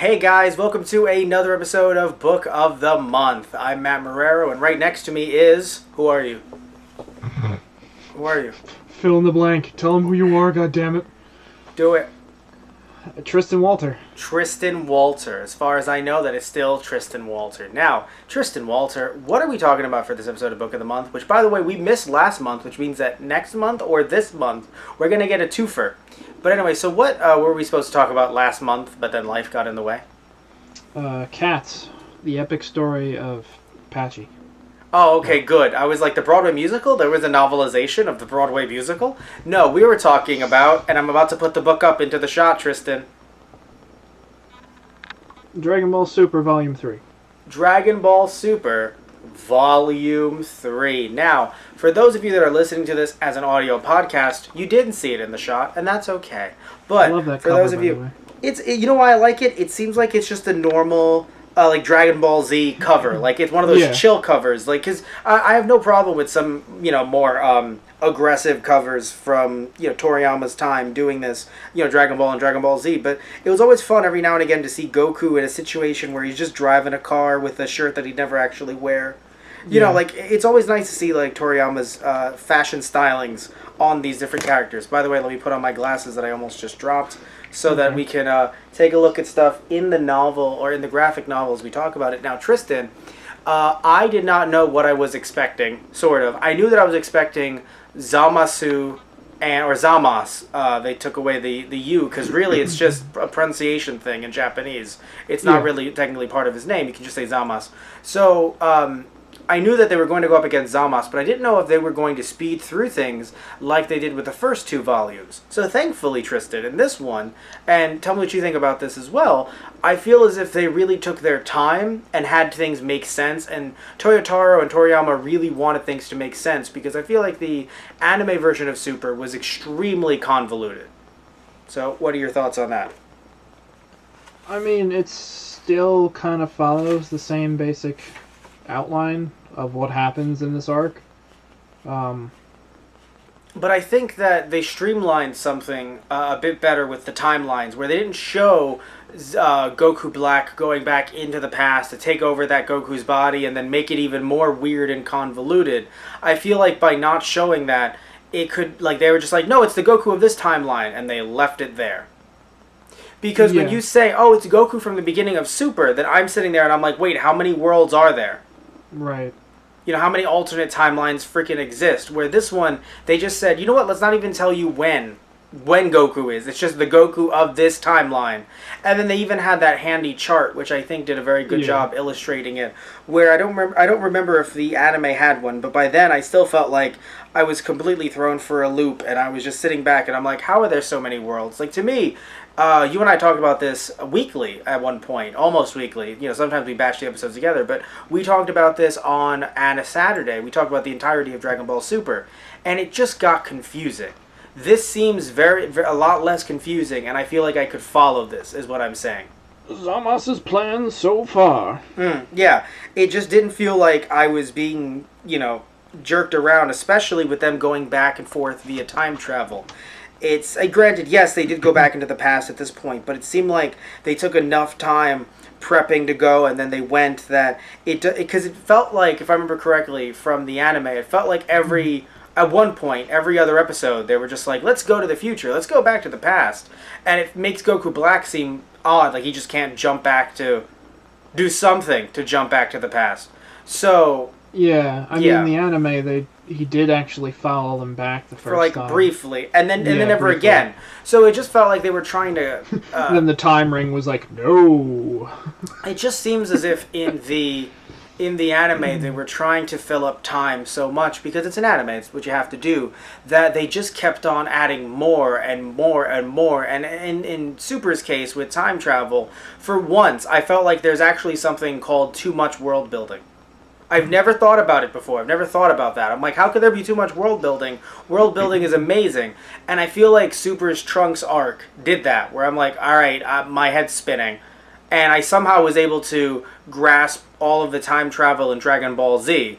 Hey guys, welcome to another episode of Book of the Month. I'm Matt Marrero, and right next to me is... Who are you? Who are you? Fill in the blank. Tell him who you are, goddammit. Do it. Tristan Walter. Tristan Walter. As far as I know, that is still Tristan Walter. Now, Tristan Walter, what are we talking about for this episode of Book of the Month? Which, by the way, we missed last month, which means that next month or this month, we're going to get a twofer. But anyway, so what were we supposed to talk about last month, but then life got in the way? Cats. The epic story of Apache. Oh, okay, good. I was like, the Broadway musical? There was a novelization of the Broadway musical? No, we were talking about, and I'm about to put the book up into the shot, Tristan. Dragon Ball Super Volume 3. Dragon Ball Super Volume 3. Now, for those of you that are listening to this as an audio podcast, you didn't see it in the shot, and that's okay. But I love that for cover, those of by the you, way. you know why I like it? It seems like it's just a normal like Dragon Ball Z cover. Like it's one of those chill covers. Like, cause I have no problem with some more aggressive covers from Toriyama's time doing this. Dragon Ball and Dragon Ball Z. But it was always fun every now and again to see Goku in a situation where he's just driving a car with a shirt that he'd never actually wear. Like it's always nice to see like Toriyama's fashion stylings on these different characters. By the way, let me put on my glasses that I almost just dropped so that we can take a look at stuff in the novel or in the graphic novel as we talk about it. Now, Tristan, I did not know what I was expecting, sort of. I knew that I was expecting Zamasu or Zamas. They took away the U because really it's just a pronunciation thing in Japanese. It's not really technically part of his name. You can just say Zamas. So I knew that they were going to go up against Zamas, but I didn't know if they were going to speed through things like they did with the first two volumes. So thankfully, Tristan, in this one, and tell me what you think about this as well, I feel as if they really took their time and had things make sense, and Toyotaro and Toriyama really wanted things to make sense, because I feel like the anime version of Super was extremely convoluted. So what are your thoughts on that? I mean, it still kind of follows the same basic outline of what happens in this arc. But I think that they streamlined something a bit better with the timelines, where they didn't show Goku Black going back into the past to take over that Goku's body and then make it even more weird and convoluted. I feel like by not showing that, it could, like, they were just like, no, it's the Goku of this timeline, and they left it there. Because when you say, oh, it's Goku from the beginning of Super, then I'm sitting there and I'm like, wait, how many worlds are there? Right. How many alternate timelines freaking exist? Where this one, they just said, you know what, let's not even tell you when Goku is. It's just the Goku of this timeline. And then they even had that handy chart, which I think did a very good job illustrating it. Where I don't remember if the anime had one, but by then I still felt like I was completely thrown for a loop, and I was just sitting back and I'm like, how are there so many worlds? Like, to me, you and I talked about this weekly at one point, almost weekly. Sometimes we batch the episodes together, but we talked about this on a Saturday. We talked about the entirety of Dragon Ball Super, and it just got confusing. This seems a lot less confusing, and I feel like I could follow this, is what I'm saying. Zamas's plan so far. Yeah, it just didn't feel like I was being, jerked around, especially with them going back and forth via time travel. It's granted, yes, they did go back into the past at this point, but it seemed like they took enough time prepping to go, and then they went that because it felt like, if I remember correctly from the anime, it felt like at one point, every other episode, they were just like, let's go to the future, let's go back to the past, and it makes Goku Black seem odd, like he just can't jump back to do something to jump back to the past. So yeah, I mean, in the anime, he did actually follow them back the first time. Briefly, and then never again. So it just felt like they were trying to... and then the time ring was like, no. It just seems as if in the anime they were trying to fill up time so much, because it's an anime, it's what you have to do, that they just kept on adding more and more and more. And in Super's case, with time travel, for once, I felt like there's actually something called too much world building. I've never thought about it before. I've never thought about that. I'm like, how could there be too much world building? World building is amazing. And I feel like Super's Trunks arc did that, where I'm like, all right, my head's spinning. And I somehow was able to grasp all of the time travel in Dragon Ball Z.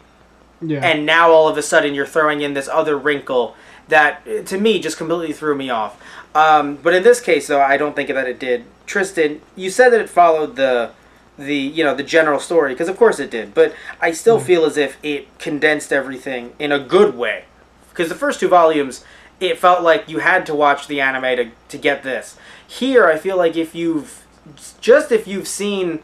Yeah. And now all of a sudden you're throwing in this other wrinkle. that, to me, just completely threw me off. But in this case, though, I don't think that it did. Tristan, you said that it followed the general story, because of course it did, but I still feel as if it condensed everything in a good way. Because the first 2 volumes, it felt like you had to watch the anime to get this. Here, I feel like if you've seen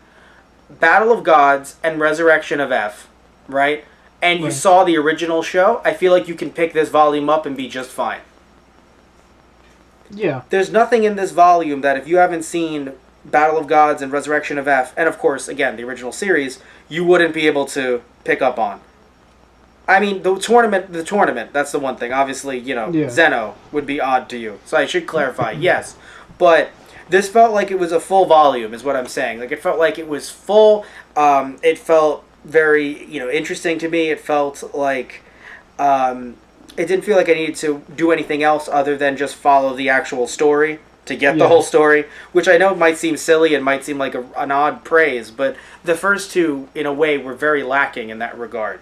Battle of Gods and Resurrection of F, right, and you saw the original show, I feel like you can pick this volume up and be just fine. Yeah. There's nothing in this volume that if you haven't seen Battle of Gods and Resurrection of F, and of course, again, the original series, you wouldn't be able to pick up on. I mean, the tournament, that's the one thing. Obviously, Zeno would be odd to you. So I should clarify, yes. But this felt like it was a full volume, is what I'm saying. Like, it felt like it was full. It felt very, interesting to me. It felt like... it didn't feel like I needed to do anything else other than just follow the actual story to get the whole story, which I know might seem silly and might seem like an odd praise, but the first 2, in a way, were very lacking in that regard.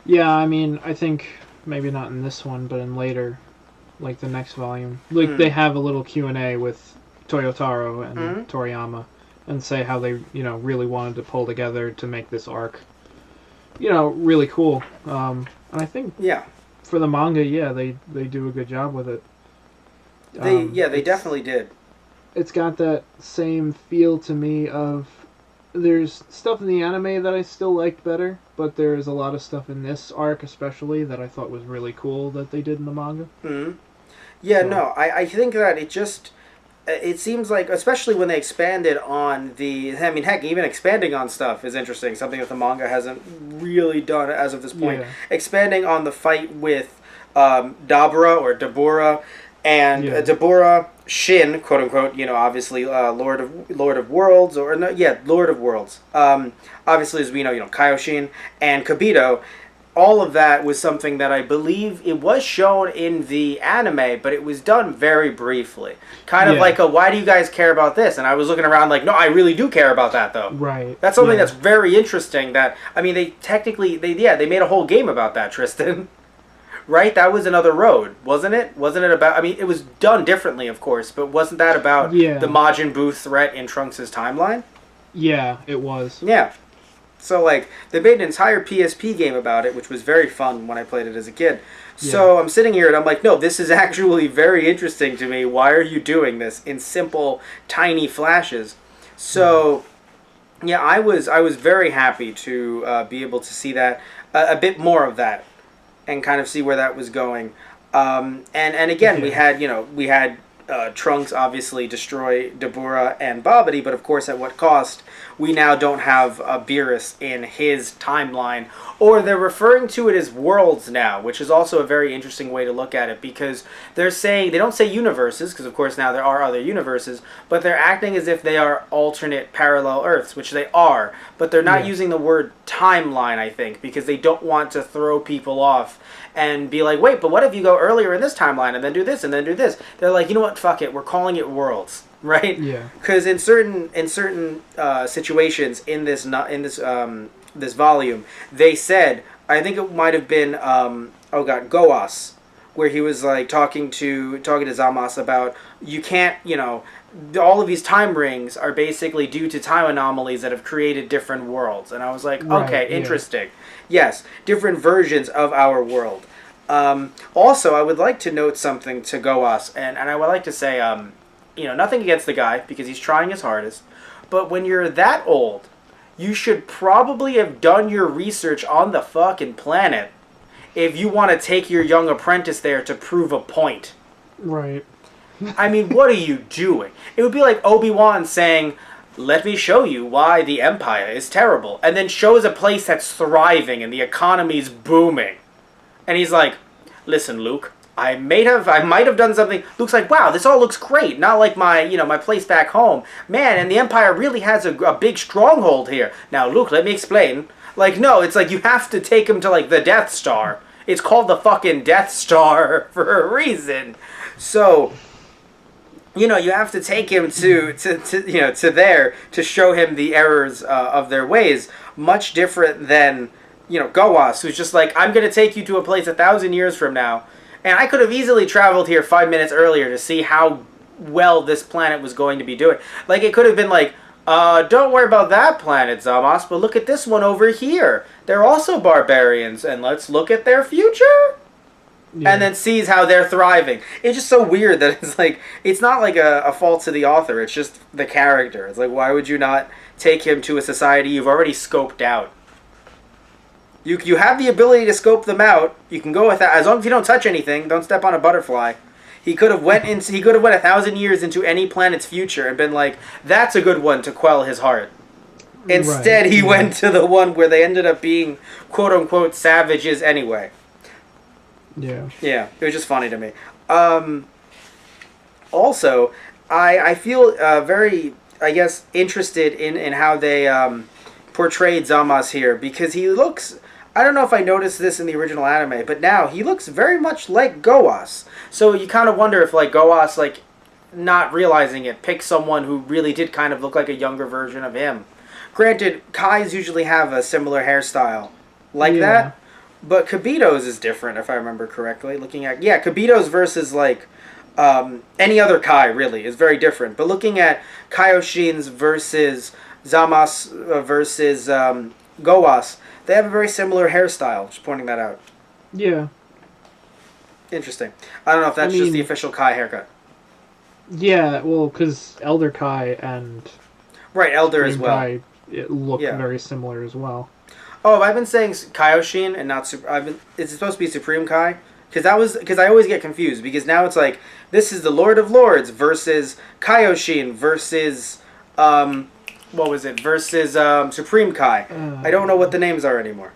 Yeah, I mean, I think maybe not in this one, but in later, like the next volume. Like, they have a little Q&A with Toyotaro and Toriyama and say how they, really wanted to pull together to make this arc, really cool. And I think for the manga, they do a good job with it. They definitely did. It's got that same feel to me of... There's stuff in the anime that I still liked better, but there's a lot of stuff in this arc especially that I thought was really cool that they did in the manga. Mm-hmm. Yeah, so. No, I think that it seems like, especially when they expanded on heck, even expanding on stuff is interesting, something that the manga hasn't really done as of this point. Yeah. Expanding on the fight with Dabura, and Dabura, Shin, quote unquote, obviously Lord of Worlds, Lord of Worlds. Obviously, as we know, Kaioshin and Kibito. All of that was something that I believe it was shown in the anime, but it was done very briefly. Kind of like why do you guys care about this? And I was looking around like, no, I really do care about that, though. Right. That's something that's very interesting that, I mean, they made a whole game about that, Tristan. Right? That was another road, wasn't it? Wasn't it about... I mean, it was done differently, of course, but wasn't that about the Majin Buu threat in Trunks' timeline? Yeah, it was. Yeah. So, like, they made an entire PSP game about it, which was very fun when I played it as a kid. So I'm sitting here and I'm like, no, this is actually very interesting to me. Why are you doing this in simple, tiny flashes? So, I was very happy to be able to see that, a bit more of that, and kind of see where that was going. And again, we had Trunks obviously destroy Dabura and Babidi, but of course at what cost? We now don't have Beerus in his timeline, or they're referring to it as worlds now, which is also a very interesting way to look at it, because they don't say universes, because of course now there are other universes, but they're acting as if they are alternate parallel Earths, which they are, but they're not using the word timeline, I think, because they don't want to throw people off and be like, wait, but what if you go earlier in this timeline and then do this and then do this? They're like, you know what, fuck it, we're calling it worlds, right? Yeah. Because in certain situations in this this volume, they said, I think it might have been Goas, where he was like talking to Zamas about, you can't, all of these time rings are basically due to time anomalies that have created different worlds. And I was like, okay, interesting. Yes, different versions of our world. Also, I would like to note something to Goas, and I would like to say, nothing against the guy, because he's trying his hardest, but when you're that old, you should probably have done your research on the fucking planet if you want to take your young apprentice there to prove a point. Right. I mean, what are you doing? It would be like Obi-Wan saying, let me show you why the Empire is terrible, and then shows a place that's thriving and the economy's booming. And he's like, listen, Luke, I might have done something. Luke's like, wow, this all looks great. Not like my place back home. Man, and the Empire really has a big stronghold here. Now, Luke, let me explain. Like, no, it's like you have to take him to, like, the Death Star. It's called the fucking Death Star for a reason. So, you have to take him to there to show him the errors of their ways. Much different than Goas, who's just like, I'm going to take you to a place 1,000 years from now. And I could have easily traveled here 5 minutes earlier to see how well this planet was going to be doing. Like, it could have been like, don't worry about that planet, Zamos, but look at this one over here. They're also barbarians, and let's look at their future. Yeah. And then sees how they're thriving. It's just so weird that it's like, it's not like a fault to the author, it's just the character. It's like, why would you not take him to a society you've already scoped out? You have the ability to scope them out. You can go with that as long as you don't touch anything. Don't step on a butterfly. He could have went 1,000 years into any planet's future and been like, that's a good one to quell his heart. Instead, he went to the one where they ended up being quote unquote savages anyway. Yeah. Yeah, it was just funny to me. Also, I feel very, I guess, interested in how they portrayed Zamos here, because he looks, I don't know if I noticed this in the original anime, but now he looks very much like Goas. So you kind of wonder if like Goas, like not realizing it, picked someone who really did kind of look like a younger version of him. Granted, Kais usually have a similar hairstyle like that, but Kibito's is different if I remember correctly. Looking at Kibito's versus like any other Kai really is very different. But looking at Kaioshin's versus Zamos versus Goas, they have a very similar hairstyle. Just pointing that out. Yeah. Interesting. I don't know if that's just the official Kai haircut. Yeah, well, because Elder Kai and Elder as well. Kai, it look very similar as well. Oh, have I been saying Kaioshin and not it's supposed to be Supreme Kai? Because I always get confused, because now it's like this is the Lord of Lords versus Kaioshin versus versus Supreme Kai. I don't know what the names are anymore.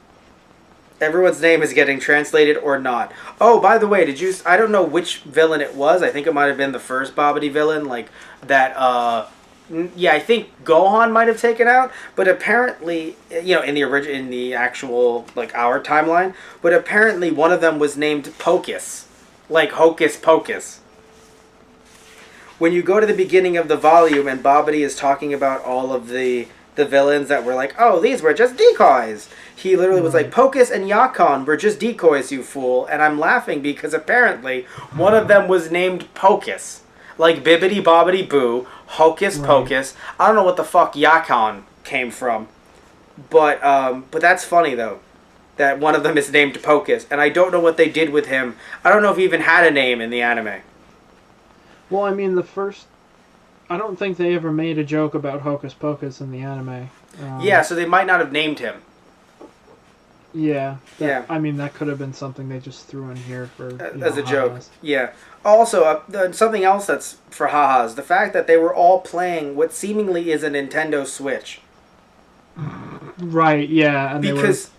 Everyone's name is getting translated or not. Oh, by the way, I don't know which villain it was. I think it might have been the first Babidi villain, like that, I think Gohan might have taken out, but apparently, in the actual, like, our timeline, but apparently one of them was named Pocus, like Hocus Pocus. When you go to the beginning of the volume and Babidi is talking about all of the villains that were like, oh, these were just decoys. He literally was like, Pocus and Yakon were just decoys, you fool. And I'm laughing because apparently one of them was named Pocus. Like Bibbidi Bobbidi Boo, Hocus Pocus. I don't know what the fuck Yakon came from. But that's funny though. That one of them is named Pocus. And I don't know what they did with him. I don't know if he even had a name in the anime. Well, I mean, I don't think they ever made a joke about Hocus Pocus in the anime. So they might not have named him. Yeah. I mean, that could have been something they just threw in here for as a joke. Yeah. Also, something else that's for ha-has, the fact that they were all playing what seemingly is a Nintendo Switch. Right, yeah. And because,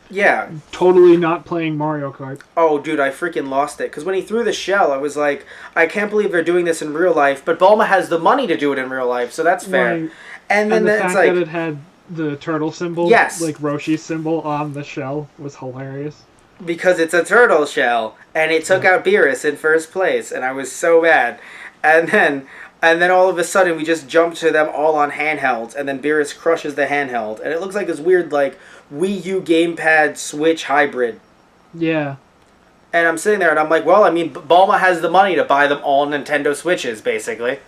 totally not playing Mario Kart. Oh, dude, I freaking lost it. Because when he threw the shell, I was like, I can't believe they're doing this in real life, but Bulma has the money to do it in real life, so that's fair. Right. And then the it's fact like, that it had the turtle symbol, like Roshi's symbol on the shell, was hilarious. Because it's a turtle shell, and it took out Beerus in first place, and I was so mad. And then all of a sudden we just jumped to them all on handhelds, and then Beerus crushes the handheld, and it looks like this weird like Wii U gamepad Switch hybrid. Yeah. And I'm sitting there and I'm like, well, I mean, Bulma has the money to buy them all Nintendo Switches, basically.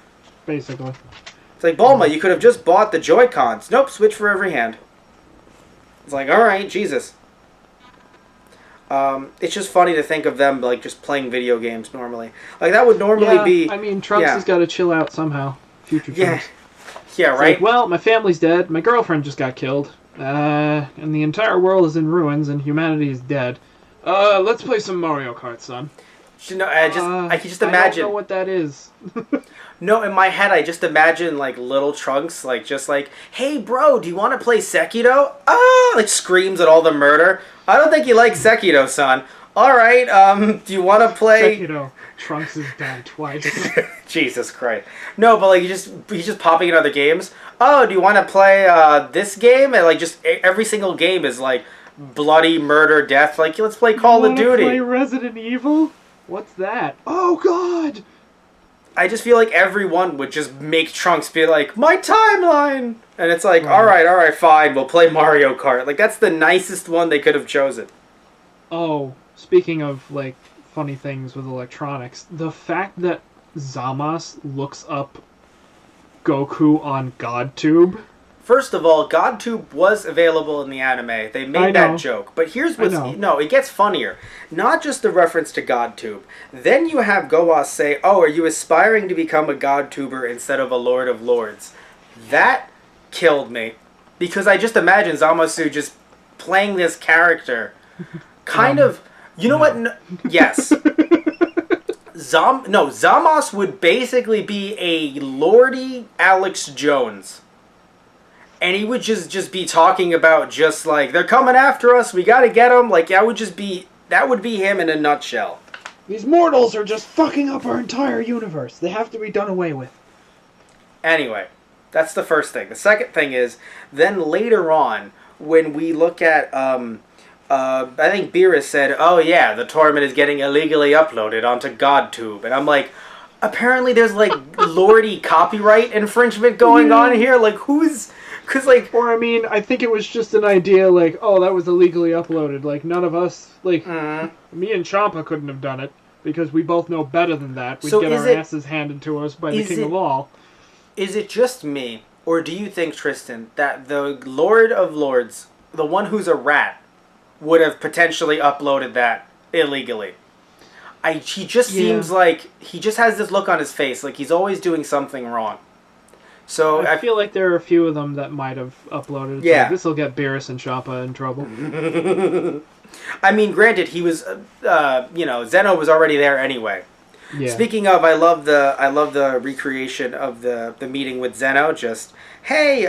It's like, Bulma, you could have just bought the Joy-Cons. Nope, Switch for every hand. It's like, alright, Jesus. It's just funny to think of them, like, just playing video games normally. Like, that would normally be... I mean, Trunks has got to chill out somehow. Future Trunks. Yeah, right? Like, well, my family's dead, my girlfriend just got killed, and the entire world is in ruins, and humanity is dead. Let's play some Mario Kart, son. I can just imagine... I don't know what that is. No, in my head, I just imagine, like, little Trunks, like, just like, hey, bro, do you want to play Sekiro? Like, screams at all the murder. I don't think you like Sekiro, son. Alright, do you want to play... Sekiro. Trunks is dead twice. Jesus Christ. No, but, like, he's just popping in other games. Oh, do you want to play, this game? And, like, just every single game is, like, bloody murder, death. Like, let's play Call of Duty. Play Resident Evil? What's that? Oh, God! I just feel like everyone would just make Trunks be like, my timeline! And it's like, all right, fine, we'll play Mario Kart. Like, that's the nicest one they could have chosen. Oh, speaking of, like, funny things with electronics, the fact that Zamasu looks up Goku on GodTube. First of all, GodTube was available in the anime. They made that joke. But here's what's... No, it gets funnier. Not just the reference to GodTube. Then you have Gowas say, oh, are you aspiring to become a GodTuber instead of a Lord of Lords? That killed me. Because I just imagine Zamasu just playing this character. Kind of... You know what? Yes. Zamos would basically be a Lordy Alex Jones. And he would just be talking about just like, they're coming after us, we gotta get them. Like, that would be him in a nutshell. These mortals are just fucking up our entire universe. They have to be done away with. Anyway, that's the first thing. The second thing is, then later on, when we look at, I think Beerus said, oh yeah, the tournament is getting illegally uploaded onto GodTube. And I'm like, apparently there's like Lordy copyright infringement going on here. Like, who's... Cause like, or I mean, I think it was just an idea like, oh, that was illegally uploaded. Like, none of us, like, me and Champa couldn't have done it because we both know better than that. We'd get our asses handed to us by the King of All. Is it just me, or do you think, Tristan, that the Lord of Lords, the one who's a rat, would have potentially uploaded that illegally? He just seems like he just has this look on his face, like he's always doing something wrong. So I feel like there are a few of them that might have uploaded. Yeah. So this will get Beerus and Champa in trouble. I mean, granted, he was, Zeno was already there anyway. Yeah. Speaking of, I love the recreation of the meeting with Zeno. Just, hey,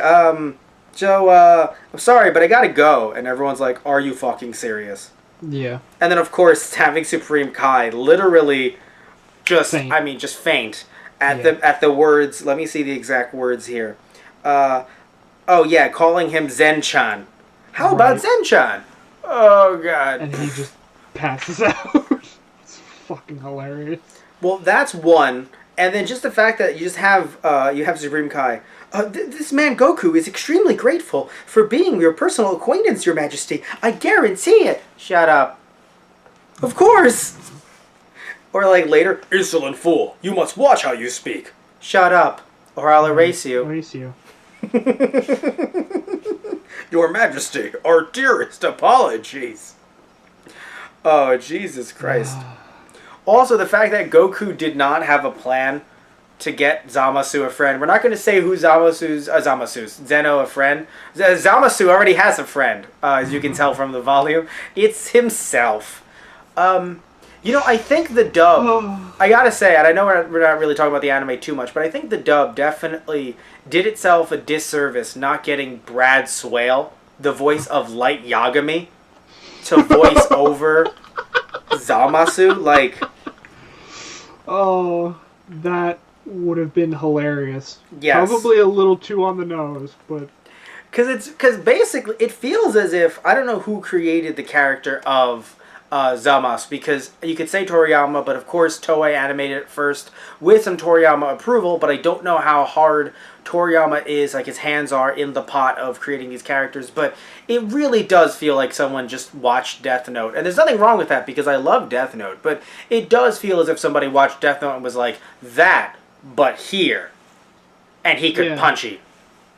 Joe, I'm sorry, but I gotta go. And everyone's like, are you fucking serious? Yeah. And then, of course, having Supreme Kai literally just faint. At the words, let me see the exact words here. Calling him Zen-chan. How about Zen-chan? Oh, God. And he just passes out. It's fucking hilarious. Well, that's one. And then just the fact that you just have, Supreme Kai. This man Goku is extremely grateful for being your personal acquaintance, Your Majesty. I guarantee it. Shut up. Of course. Or like later, insolent fool, you must watch how you speak. Shut up, or I'll erase you. Erase you. Your Majesty, our dearest apologies. Oh, Jesus Christ. Also, the fact that Goku did not have a plan to get Zamasu a friend. We're not going to say who Zeno a friend. Zamasu already has a friend, as you can tell from the volume. It's himself. I think the dub, I gotta say, and I know we're not really talking about the anime too much, but I think the dub definitely did itself a disservice not getting Brad Swale, the voice of Light Yagami, to voice over Zamasu. Like, oh, that would have been hilarious. Yes. Probably a little too on the nose, but... Because basically, it feels as if, I don't know who created the character of Zamasu, because you could say Toriyama, but of course Toei animated it first with some Toriyama approval, but I don't know how hard Toriyama is, like his hands are in the pot of creating these characters, but it really does feel like someone just watched Death Note, and there's nothing wrong with that because I love Death Note, but it does feel as if somebody watched Death Note and was like, that, but here, and he could punch you.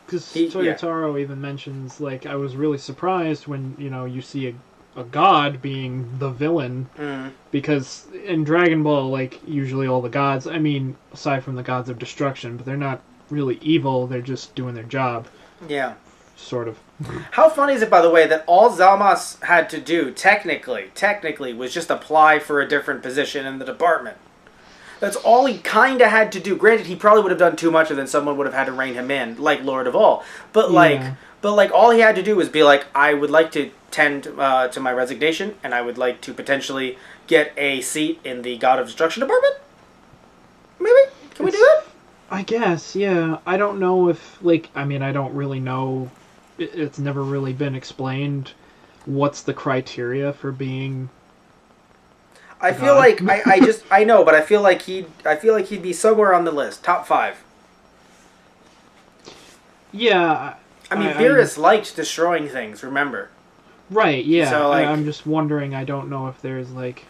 Because Toyotaro even mentions, like, I was really surprised when, you see a god being the villain, because in Dragon Ball, like, usually all the gods, I mean, aside from the gods of destruction, but they're not really evil, they're just doing their job. Yeah. Sort of. How funny is it, by the way, that all Zamasu had to do, technically, was just apply for a different position in the department. That's all he kind of had to do. Granted, he probably would have done too much, and then someone would have had to rein him in, like Lord of All. But, all he had to do was be like, I would like to tend to my resignation, and I would like to potentially get a seat in the God of Destruction department? Maybe? Can we do that? I guess, yeah. I don't know if, I don't really know. It's never really been explained what's the criteria for being... I feel like I know, but I feel like he'd be somewhere on the list, top 5. Yeah. I mean, Beerus liked destroying things. Remember? Right. Yeah. So, like, I'm just wondering. I don't know if there's like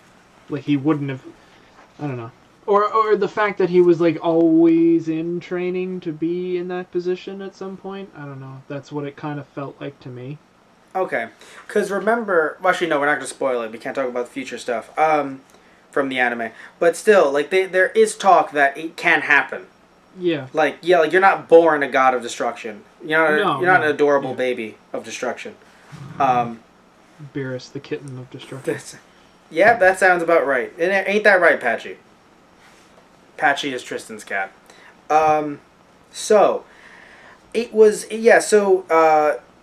he wouldn't have. I don't know. Or the fact that he was like always in training to be in that position at some point. I don't know. That's what it kind of felt like to me. Okay, because remember, well, actually no, we're not going to spoil it. We can't talk about the future stuff from the anime. But still, like there is talk that it can happen. Yeah. Like you're not born a god of destruction. You're not an adorable baby of destruction. Beerus, the kitten of destruction. Yeah, that sounds about right. Ain't that right, Patchy? Patchy is Tristan's cat. So it was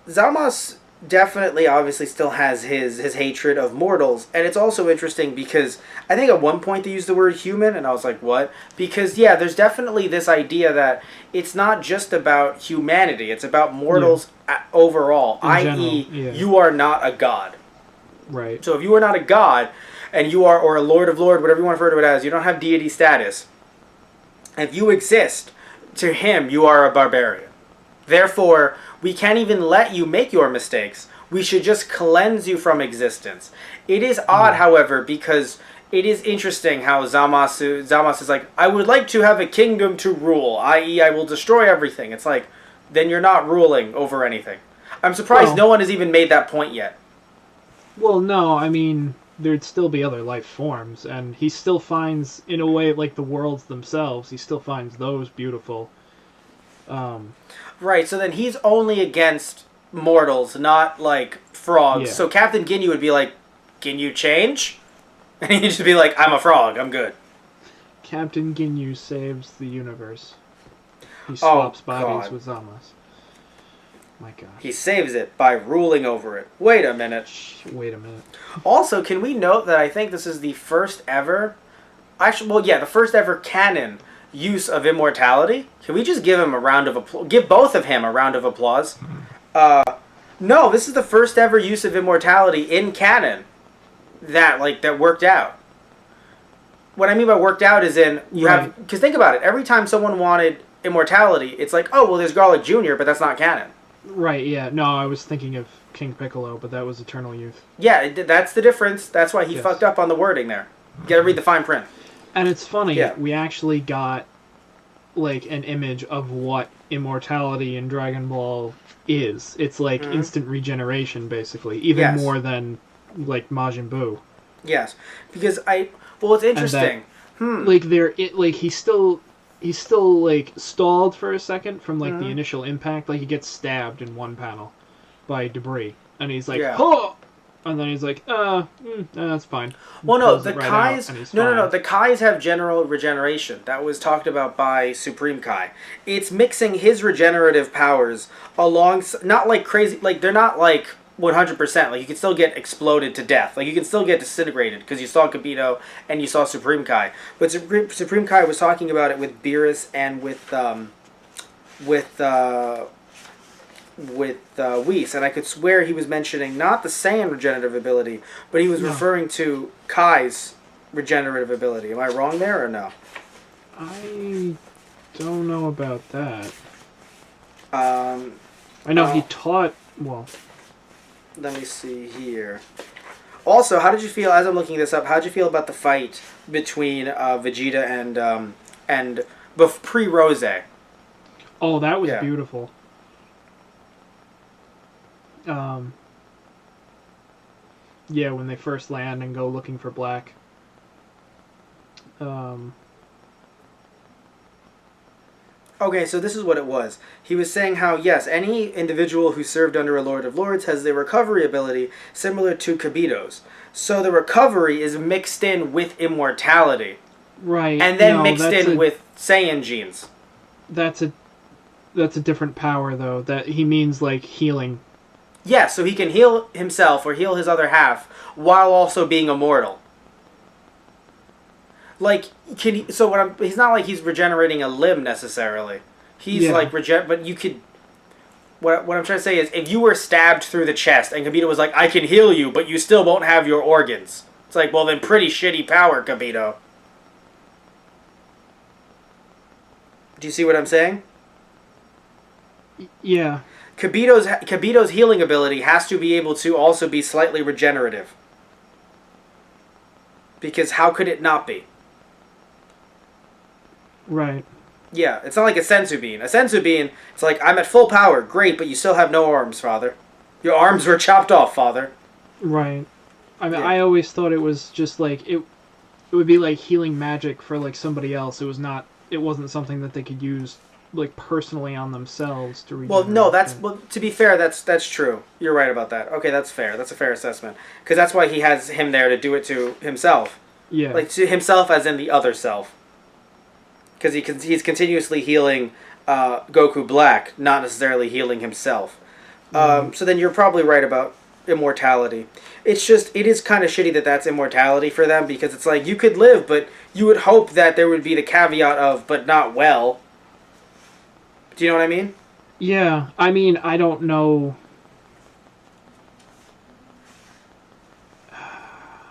Zalmas definitely obviously still has his hatred of mortals, and it's also interesting because I think at one point they used the word human and I was like, what? Because there's definitely this idea that it's not just about humanity, it's about mortals overall, i.e. you are not a god. Right. So if you are not a god and you are, or a lord of lord, whatever you want to refer to it as, you don't have deity status. If you exist, to him you are a barbarian. Therefore, we can't even let you make your mistakes. We should just cleanse you from existence. It is odd, however, because it is interesting how Zalmas is like, I would like to have a kingdom to rule, i.e. I will destroy everything. It's like, then you're not ruling over anything. I'm surprised no one has even made that point yet. Well, no, I mean, there'd still be other life forms, and he still finds, in a way, like the worlds themselves, he still finds those beautiful. Right, so then he's only against mortals, not like frogs. Yeah. So Captain Ginyu would be like, Ginyu change? And he'd just be like, I'm a frog, I'm good. Captain Ginyu saves the universe. He swaps bodies with Zalmas. My God. He saves it by ruling over it. Wait a minute. Also, can we note that I think this is the first ever... the first ever canon use of immortality. Can we just give him a round of applause? Give both of him a round of applause. No, this is the first ever use of immortality in canon that worked out. What I mean by worked out is have, because think about it, every time someone wanted immortality, it's like, oh, well, there's Garlic Jr., but that's not canon. Right, yeah. No, I was thinking of King Piccolo, but that was Eternal Youth. Yeah, that's the difference. That's why he fucked up on the wording there. You gotta read the fine print. And it's funny, we actually got, an image of what immortality in Dragon Ball is. It's instant regeneration, basically. Even more than, Majin Buu. Yes. Because it's interesting. He's still stalled for a second from the initial impact. He gets stabbed in one panel by debris, and he's like, "Oh!" And then he's like, that's fine." Well, no, the Kais. The Kais have general regeneration. That was talked about by Supreme Kai. It's mixing his regenerative powers along, not crazy. They're not 100%. You can still get exploded to death. You can still get disintegrated because you saw Kibito and you saw Supreme Kai. But Supreme Kai was talking about it with Beerus and with Whis, and I could swear he was mentioning not the Saiyan regenerative ability, but he was referring to Kai's regenerative ability. Am I wrong there or no? I don't know about that. I know he taught... Well... Let me see here. Also, how did you feel, as I'm looking this up, how did you feel about the fight between Vegeta and pre-Rose? Oh, that was beautiful. When they first land and go looking for Black. Okay, so this is what it was. He was saying how, yes, any individual who served under a Lord of Lords has the recovery ability similar to Kibito's. So the recovery is mixed in with immortality. Right. And then mixed in with Saiyan genes. That's a different power, though. That he means, healing. Yeah, so he can heal himself or heal his other half while also being immortal. He's not he's regenerating a limb necessarily. He's but you could. What I'm trying to say is, if you were stabbed through the chest and Kibito was like, I can heal you, but you still won't have your organs. It's like, well, then pretty shitty power, Kibito. Do you see what I'm saying? Yeah. Kibito's healing ability has to be able to also be slightly regenerative. Because how could it not be? Right. Yeah, it's not like a Senzu Bean. A Senzu Bean, it's like, I'm at full power. Great, but you still have no arms, Father. Your arms were chopped off, Father. Right. I mean, I always thought it was just like, it would be like healing magic for like somebody else. It wasn't something that they could use like personally on themselves to regenerate. Well, no, to be fair, that's true. You're right about that. Okay, that's fair. That's a fair assessment. Because that's why he has him there to do it to himself. Yeah. Like, to himself as in the other self. Because he's continuously healing Goku Black, not necessarily healing himself. So then you're probably right about immortality. It's just, it is kind of shitty that that's immortality for them, because it's like, you could live, but you would hope that there would be the caveat of, but not well. Do you know what I mean? Yeah, I mean, I don't know.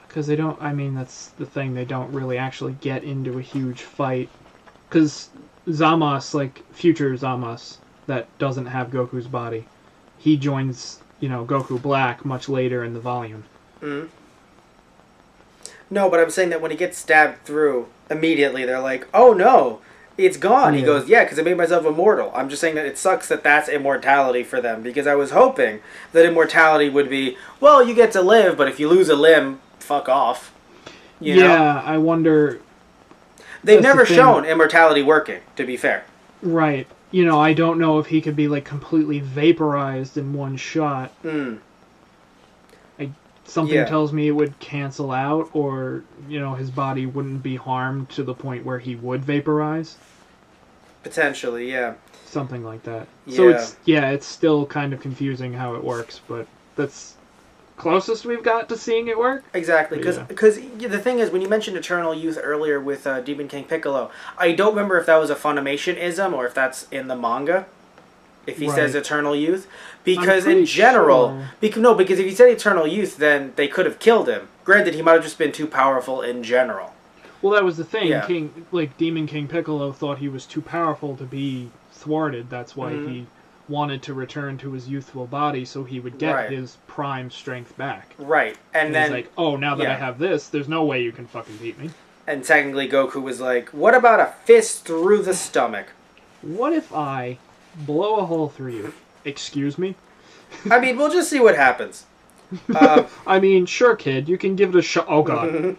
Because they don't, I mean, that's the thing, they don't really actually get into a huge fight. Because Zamos, like, future Zamos, that doesn't have Goku's body, he joins, Goku Black much later in the volume. Mm-hmm. No, but I'm saying that when he gets stabbed through, immediately they're like, oh no, it's gone. Yeah. He goes, yeah, because I made myself immortal. I'm just saying that it sucks that that's immortality for them, because I was hoping that immortality would be, well, you get to live, but if you lose a limb, fuck off. You know? I wonder... They've never shown immortality working, to be fair. Right. I don't know if he could be, like, completely vaporized in one shot. Something tells me it would cancel out, or, his body wouldn't be harmed to the point where he would vaporize. Potentially, yeah. Something like that. Yeah. So it's still kind of confusing how it works, but that's closest we've got to seeing it work. Exactly, because the thing is, when you mentioned Eternal Youth earlier with Demon King Piccolo, I don't remember if that was a Funimation-ism or if that's in the manga. If he says Eternal Youth, because in general, because if he said Eternal Youth, then they could have killed him. Granted, he might have just been too powerful in general. Well, that was the thing. Yeah. Demon King Piccolo thought he was too powerful to be thwarted. That's why he wanted to return to his youthful body so he would get his prime strength back. Right. And then he's like, oh, now that I have this, there's no way you can fucking beat me. And technically Goku was like, what about a fist through the stomach? What if I blow a hole through you? Excuse me? I mean, we'll just see what happens. I mean, sure, kid, you can give it a shot. Oh, God.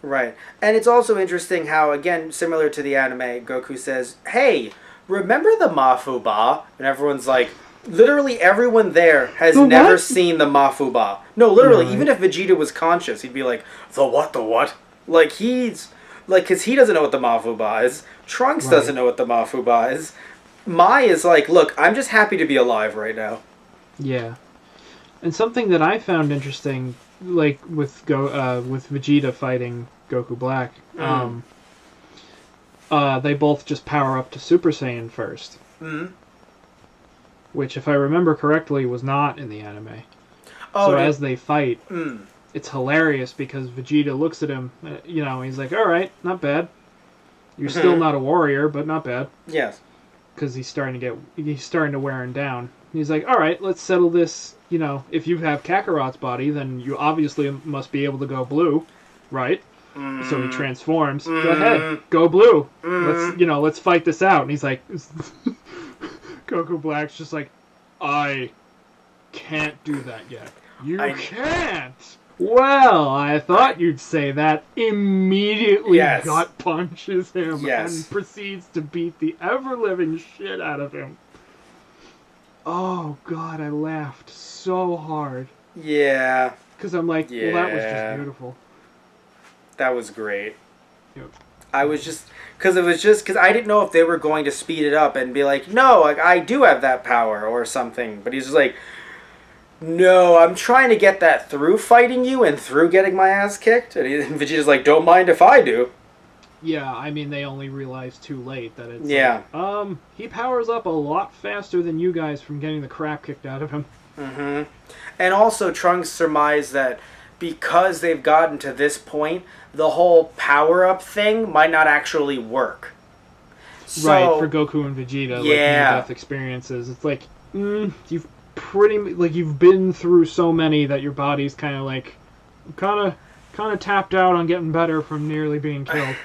Right. And it's also interesting how, again, similar to the anime, Goku says, hey, remember the Mafuba? And everyone's like, literally everyone there has never seen the Mafuba. No, literally, even if Vegeta was conscious, he'd be like, the what? Like, because he doesn't know what the Mafuba is. Trunks doesn't know what the Mafuba is. Mai is like, look, I'm just happy to be alive right now. Yeah. And something that I found interesting, like, with Vegeta fighting Goku Black, they both just power up to Super Saiyan first. Which, if I remember correctly, was not in the anime. So as they fight, it's hilarious because Vegeta looks at him, he's like, alright, not bad. You're still not a warrior, but not bad. Yes. Because he's starting to wear him down. He's like, alright, let's settle this, if you have Kakarot's body, then you obviously must be able to go blue, right? So he transforms. Go ahead, go blue. Let's fight this out. And he's like, Goku Black's just like, I can't do that yet. You can't. Well, I thought you'd say that. Immediately gut punches him and proceeds to beat the ever-living shit out of him. Oh, God, I laughed so hard. Yeah. Because I'm like, well, that was just beautiful. That was great. Yep. I was just... Because I didn't know if they were going to speed it up and be like, no, I do have that power or something. But he's just like... No, I'm trying to get that through fighting you and through getting my ass kicked. And Vegeta's like, don't mind if I do. Yeah, I mean, they only realized too late that it's like, he powers up a lot faster than you guys from getting the crap kicked out of him. And also Trunks surmised that because they've gotten to this point, the whole power-up thing might not actually work. So, right, for Goku and Vegeta, like near-death experiences. It's like, you've you've been through so many that your body's kind of tapped out on getting better from nearly being killed.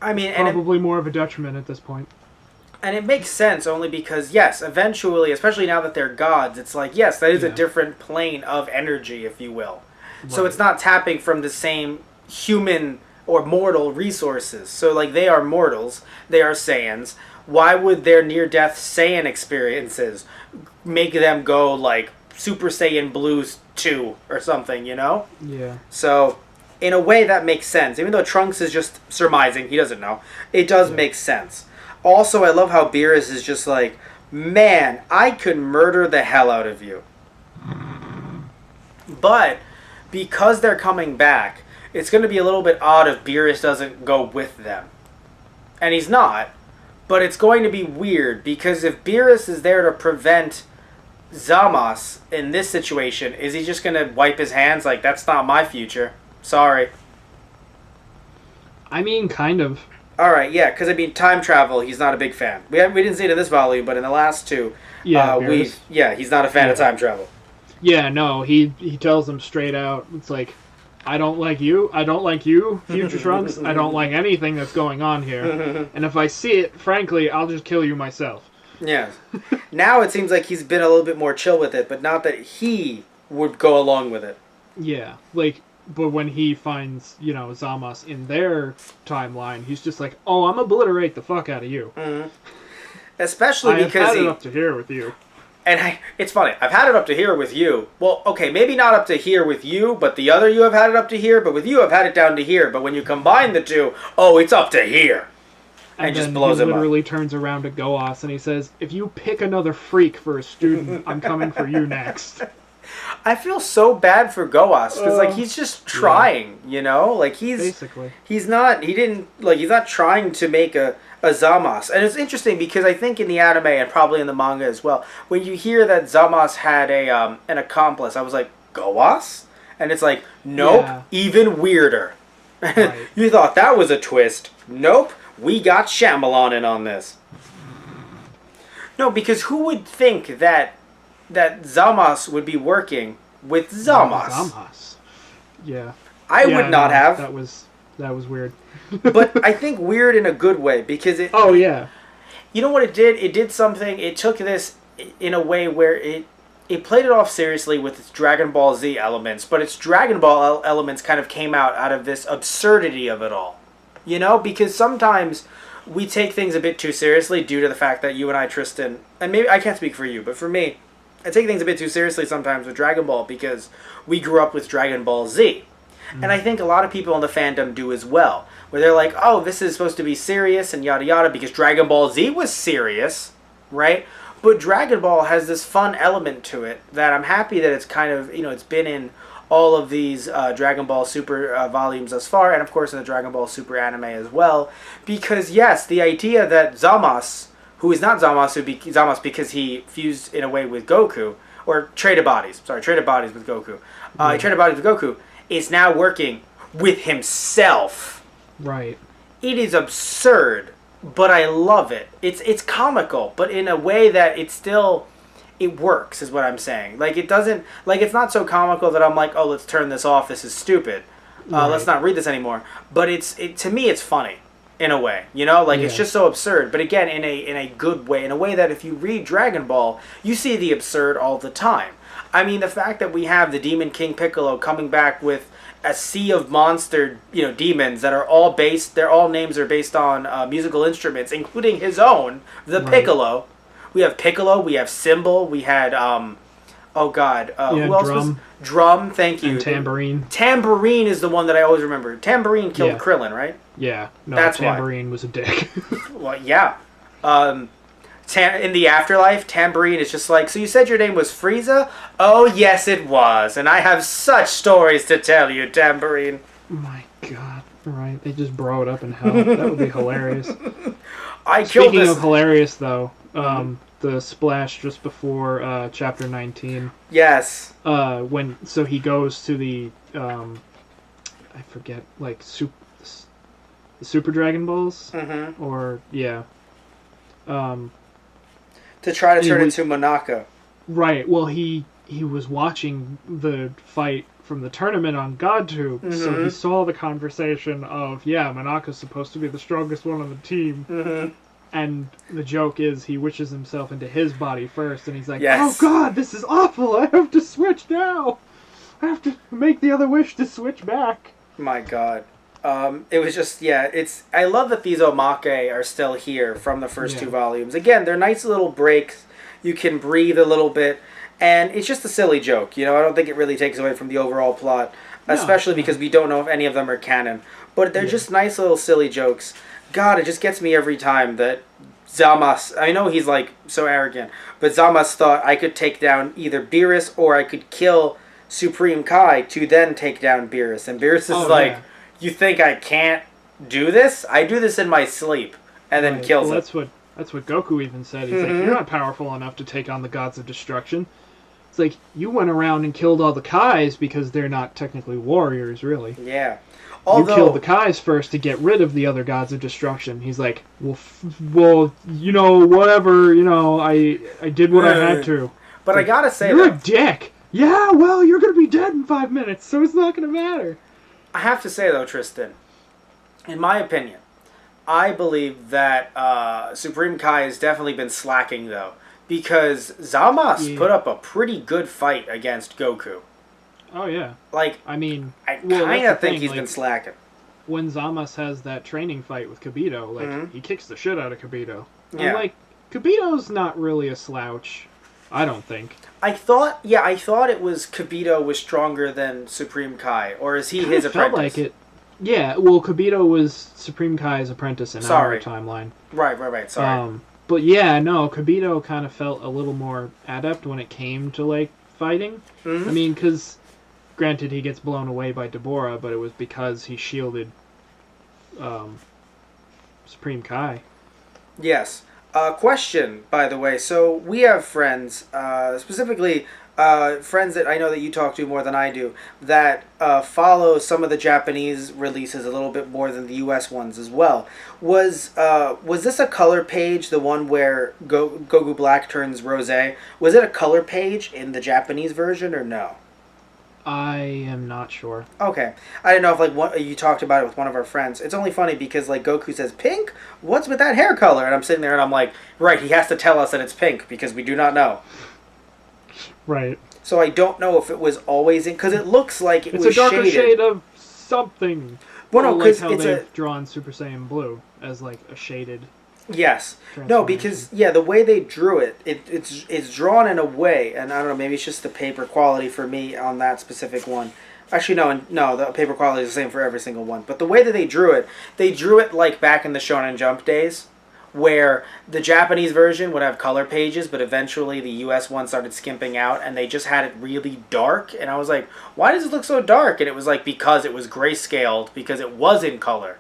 I mean, probably more of a detriment at this point. And it makes sense only because, yes, eventually, especially now that they're gods, it's like, yes, that is a different plane of energy, if you will. Right. So it's not tapping from the same human or mortal resources. So, like, they are mortals, they are Saiyans. Why would their near-death Saiyan experiences make them go, like, Super Saiyan Blues 2 or something, you know? Yeah. So, in a way, that makes sense. Even though Trunks is just surmising, he doesn't know, it does make sense. Also, I love how Beerus is just like, man, I could murder the hell out of you. But, because they're coming back, it's going to be a little bit odd if Beerus doesn't go with them. And he's not. But it's going to be weird, because if Beerus is there to prevent Zamos in this situation, is he just going to wipe his hands like, that's not my future? Sorry. I mean, kind of. Alright, yeah, because, I mean, time travel, he's not a big fan. We didn't see it in this volume, but in the last two, he's not a fan of time travel. Yeah, no, he tells them straight out, it's like, I don't like you, Future Trunks, I don't like anything that's going on here, and if I see it, frankly, I'll just kill you myself. Yeah. Now it seems like he's been a little bit more chill with it, but not that he would go along with it. Yeah, like... But when he finds, Zamos in their timeline, he's just like, oh, I'm obliterate the fuck out of you. Mm-hmm. Especially because I've had it up to here with you. And it's funny, I've had it up to here with you. Well, okay, maybe not up to here with you, but the other you have had it up to here, but with you I've had it down to here. But when you combine the two, oh, it's up to here. And just blows him up. He literally turns around to Goas and he says, if you pick another freak for a student, I'm coming for you next. I feel so bad for Goas because he's just trying, like he's not trying to make a Zamos. And it's interesting because I think in the anime and probably in the manga as well, when you hear that Zamos had an accomplice, I was like, Goas? And it's like, nope, even weirder. Right. You thought that was a twist. Nope, we got Shyamalan in on this. No, because who would think that Zamos would be working with Zamos? Yeah. I would not have. That was weird. But I think weird in a good way, because it... Oh, yeah. You know what it did? It did something... It took this in a way where it played it off seriously with its Dragon Ball Z elements, but its Dragon Ball elements kind of came out of this absurdity of it all. Because sometimes we take things a bit too seriously due to the fact that you and I, Tristan... And maybe I can't speak for you, but for me... I take things a bit too seriously sometimes with Dragon Ball because we grew up with Dragon Ball Z. And I think a lot of people in the fandom do as well. Where they're like, oh, this is supposed to be serious and yada yada because Dragon Ball Z was serious, right? But Dragon Ball has this fun element to it that I'm happy that it's kind of, it's been in all of these Dragon Ball Super volumes thus far. And of course in the Dragon Ball Super anime as well. Because yes, the idea that Zamos... who is not Zamos because he fused in a way with Goku, or traded bodies with Goku. He traded bodies with Goku, is now working with himself. Right. It is absurd, but I love it. It's comical, but in a way that it works, is what I'm saying. Like, it doesn't, it's not so comical that I'm like, oh, let's turn this off, this is stupid. Let's not read this anymore. But to me, it's funny. In a way, it's just so absurd. But again, in a good way, in a way that if you read Dragon Ball, you see the absurd all the time. I mean, the fact that we have the Demon King Piccolo coming back with a sea of monster, demons that are all names are based on musical instruments, including his own, the Piccolo. We have Piccolo, we have Cymbal, we had, who else was? Drum, thank you. And Tambourine. Tambourine is the one that I always remember. Tambourine killed Krillin, right? Yeah. No, that's Tambourine was a dick. Well, yeah. In the afterlife, Tambourine is just like, so you said your name was Frieza? Oh, yes, it was. And I have such stories to tell you, Tambourine. My God. Right. They just bro it up in hell. That would be hilarious. Speaking of hilarious, though, the splash just before chapter 19. Yes. So he goes to the I forget, like the Super Dragon Balls, or yeah, to try to turn into Monaka. Right. Well, he was watching the fight from the tournament on GodTube, so he saw the conversation of, Monaka's supposed to be the strongest one on the team, and the joke is he wishes himself into his body first, and he's like, oh god, this is awful, I have to switch now! I have to make the other wish to switch back. My god. It was just, I love that these omake are still here from the first two volumes. Again, they're nice little breaks, you can breathe a little bit, and it's just a silly joke, I don't think it really takes away from the overall plot, especially because we don't know if any of them are canon. But they're just nice little silly jokes. God, it just gets me every time that Zamas, I know he's like so arrogant, but Zamas thought I could take down either Beerus or I could kill Supreme Kai to then take down Beerus. And Beerus is you think I can't do this? I do this in my sleep. And then kills him. That's what Goku even said. He's like, you're not powerful enough to take on the gods of destruction. It's like, you went around and killed all the Kais because they're not technically warriors, really. Yeah. You killed the Kais first to get rid of the other gods of destruction. He's like, whatever, I did what I had to. But I gotta say, you're a dick. Yeah, well, you're gonna be dead in 5 minutes, so it's not gonna matter. I have to say, though, Tristan, in my opinion, I believe that Supreme Kai has definitely been slacking, though, because Zamas put up a pretty good fight against Goku. Oh, yeah. Like, I mean, I kind of think he's been slacking. When Zamas has that training fight with Kibito, he kicks the shit out of Kibito. Yeah. And, Kibito's not really a slouch, I don't think. I thought it was Kibito was stronger than Supreme Kai, or is he his apprentice? Felt like it. Yeah, well, Kibito was Supreme Kai's apprentice in our timeline. Right, sorry. But yeah, no, Kibito kind of felt a little more adept when it came to, fighting. I mean, because, granted, he gets blown away by Deborah, but it was because he shielded Supreme Kai. Yes. Question, by the way. So, we have friends, specifically friends that I know that you talk to more than I do, that follow some of the Japanese releases a little bit more than the U.S. ones as well. Was this a color page, the one where Goku Black turns rosé? Was it a color page in the Japanese version, or no? I am not sure. Okay. I didn't know if you talked about it with one of our friends. It's only funny because Goku says pink? What's with that hair color? And I'm sitting there and I'm like, right, he has to tell us that it's pink because we do not know. Right. So I don't know if it was always in, because it looks like it was shaded. It's a darker shade of something. Well, no, because how they've drawn Super Saiyan Blue as a shaded. Yes. No, because the way they drew it, it's drawn in a way, and I don't know, maybe it's just the paper quality for me on that specific one. Actually, no, the paper quality is the same for every single one. But the way that they drew it like back in the Shonen Jump days, where the Japanese version would have color pages, but eventually the US one started skimping out, and they just had it really dark, and I was like, why does it look so dark? And it was because it was grayscaled, because it was in color.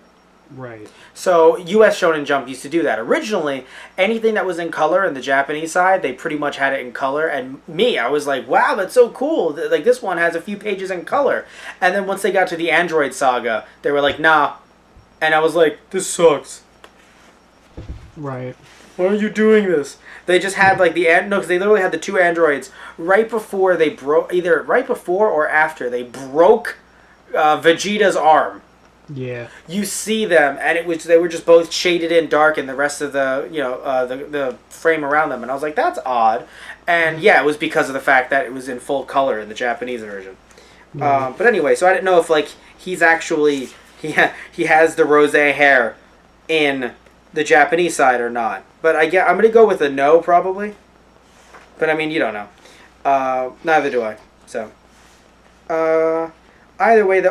Right. So, US Shonen Jump used to do that. Originally, anything that was in color in the Japanese side, they pretty much had it in color. And I was like, wow, that's so cool. This one has a few pages in color. And then once they got to the Android Saga, they were like, nah. And I was like, this sucks. Right. Why are you doing this? They just had because they literally had the two androids right before they broke, either right before or after they broke Vegeta's arm. Yeah. You see them, and they were just both shaded in dark, and the rest of the frame around them, and I was like, that's odd. And it was because of the fact that it was in full color in the Japanese version. But anyway, so I didn't know if he's actually he has the rosé hair in the Japanese side or not. But I'm gonna go with a no probably. But I mean, you don't know. Neither do I. So. Either way,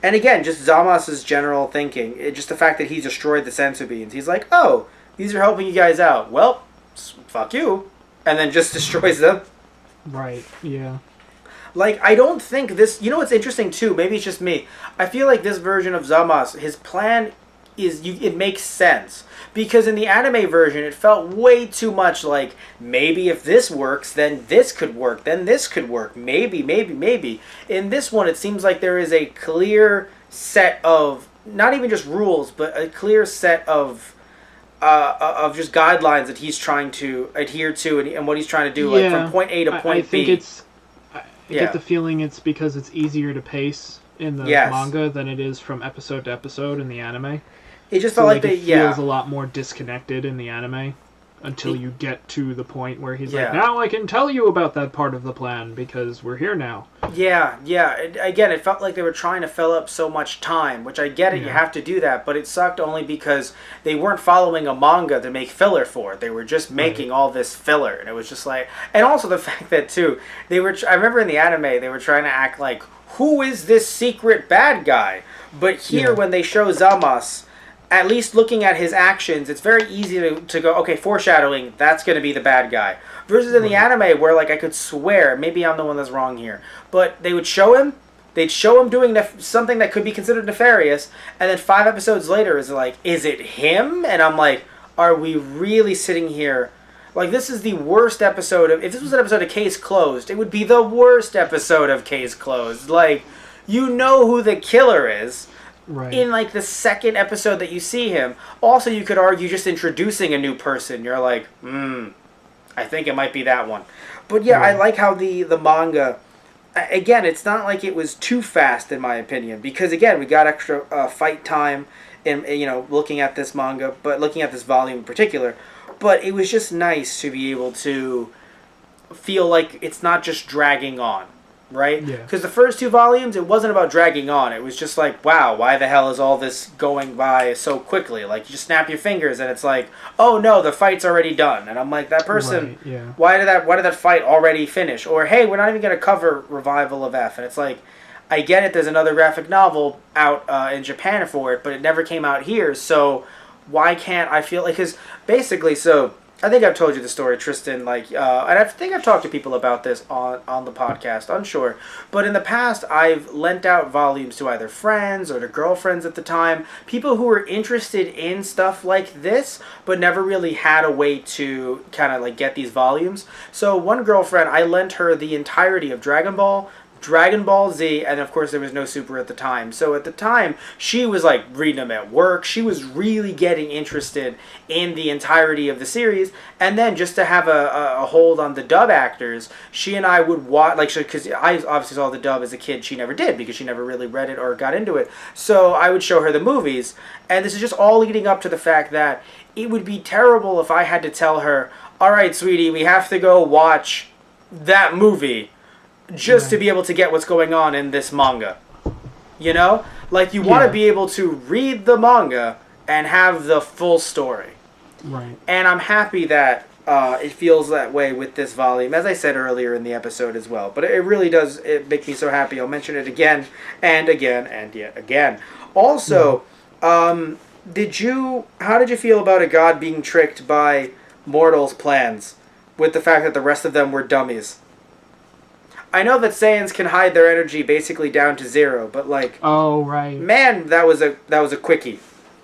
and again, just Zamas's general thinking, just the fact that he destroyed the sensu beans. He's like, oh, these are helping you guys out. Well, fuck you. And then just destroys them. Right, yeah. I don't think this, what's interesting too, maybe it's just me. I feel like this version of Zamas, his plan it makes sense. Because in the anime version, it felt way too much like, maybe if this works, then this could work, then this could work. Maybe, maybe, maybe. In this one, it seems like there is a clear set of, not even just rules, but a clear set of just guidelines that he's trying to adhere to and what he's trying to do, like from point A to point B. I get the feeling it's because it's easier to pace in the manga than it is from episode to episode in the anime. It just felt like it feels a lot more disconnected in the anime until you get to the point where he's like, now I can tell you about that part of the plan because we're here now. Yeah. Again, it felt like they were trying to fill up so much time, which I get it, you have to do that, but it sucked only because they weren't following a manga to make filler for it. They were just making all this filler, and it was just like... And also the fact that, too, I remember in the anime, they were trying to act like, who is this secret bad guy? But here, when they show Zamas... At least looking at his actions, it's very easy to go, okay, foreshadowing, that's going to be the bad guy. Versus in the anime, where, like, I could swear, maybe I'm the one that's wrong here, but they would show him, they'd show him doing something that could be considered nefarious, and then 5 episodes later is like, is it him? And I'm like, are we really sitting here? Like, this is the worst episode of... If this was an episode of Case Closed, it would be the worst episode of Case Closed. Like, you know who the killer is. Right. In, like, the second episode that you see him. Also, you could argue just introducing a new person. You're like, I think it might be that one. But, yeah, I like how the manga... Again, it's not like it was too fast, in my opinion. Because, again, we got extra fight time in, looking at this manga. But looking at this volume in particular. But it was just nice to be able to feel like it's not just dragging on. Right? Yeah. Because the first 2 volumes, it wasn't about dragging on. It was just like, wow, why the hell is all this going by so quickly? Like, you just snap your fingers and it's like, oh no, the fight's already done. And I'm like, that person, why did that fight already finish? Or, hey, we're not even going to cover Revival of F. And it's like, I get it, there's another graphic novel out in Japan for it, but it never came out here. So why can't I feel like, because basically, I think I've told you the story, Tristan, and I think I've talked to people about this on the podcast, unsure. But in the past, I've lent out volumes to either friends or to girlfriends at the time, people who were interested in stuff like this, but never really had a way to kind of like get these volumes. So one girlfriend, I lent her the entirety of Dragon Ball Z, and of course there was no Super at the time. So at the time, she was like reading them at work. She was really getting interested in the entirety of the series. And then just to have a hold on the dub actors, she and I would watch, because I obviously saw the dub as a kid. She never did because she never really read it or got into it. So I would show her the movies. And this is just all leading up to the fact that it would be terrible if I had to tell her, all right, sweetie, we have to go watch that movie just to be able to get what's going on in this manga. You know? Like, you want to be able to read the manga and have the full story. Right. And I'm happy that it feels that way with this volume, as I said earlier in the episode as well. But it really does make me so happy. I'll mention it again and again and yet again. Also, how did you feel about a god being tricked by mortals' plans with the fact that the rest of them were dummies? I know that Saiyans can hide their energy basically down to 0, but like, oh right, man, that was a quickie.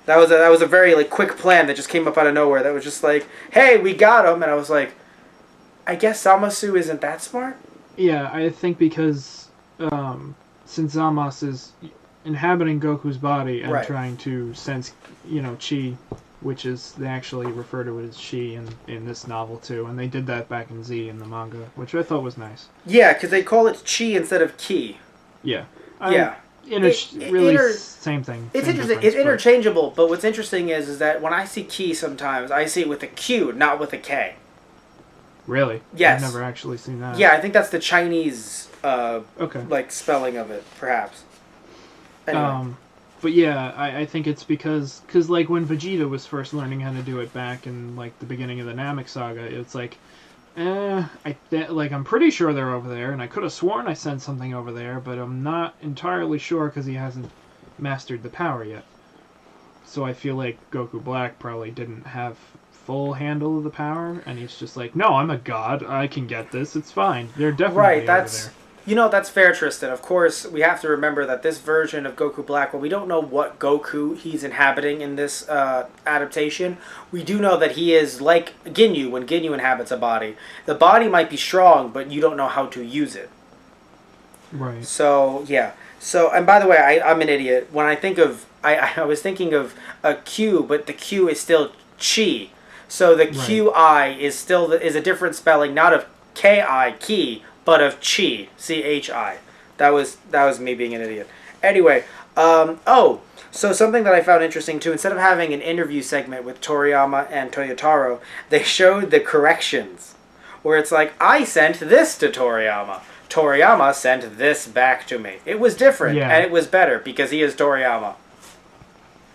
That was a very like quick plan that just came up out of nowhere. That was just like, hey, we got him, and I was like, I guess Zamasu isn't that smart. Yeah, I think because since Zamasu is inhabiting Goku's body and trying to sense, chi, which is, they actually refer to it as she in this novel too, and they did that back in Z in the manga, which I thought was nice. Yeah, because they call it chi instead of ki. Yeah. Really same thing. It's interesting. It's interchangeable, but what's interesting is that when I see ki sometimes, I see it with a Q, not with a K. Really? Yes. I've never actually seen that. Yeah, I think that's the Chinese like spelling of it, perhaps. Anyway. But yeah, I think it's because like when Vegeta was first learning how to do it back in like the beginning of the Namek saga, it's like, I'm pretty sure they're over there, and I could have sworn I sent something over there, but I'm not entirely sure because he hasn't mastered the power yet. So I feel like Goku Black probably didn't have full handle of the power, and he's just like, no, I'm a god, I can get this, it's fine. They're definitely over there. That's fair, Tristan. Of course, we have to remember that this version of Goku Black, well, we don't know what Goku he's inhabiting in this adaptation. We do know that he is like Ginyu when Ginyu inhabits a body. The body might be strong, but you don't know how to use it. Right. So, yeah. So, and by the way, I'm an idiot. When I think of... I was thinking of a Q, but the Q is still Chi. So the QI is still is a different spelling, not of KI, Ki, but of Chi, CHI. That was me being an idiot. Anyway, so something that I found interesting too, instead of having an interview segment with Toriyama and Toyotaro, they showed the corrections. Where it's like, I sent this to Toriyama. Toriyama sent this back to me. It was different, and it was better, because he is Toriyama.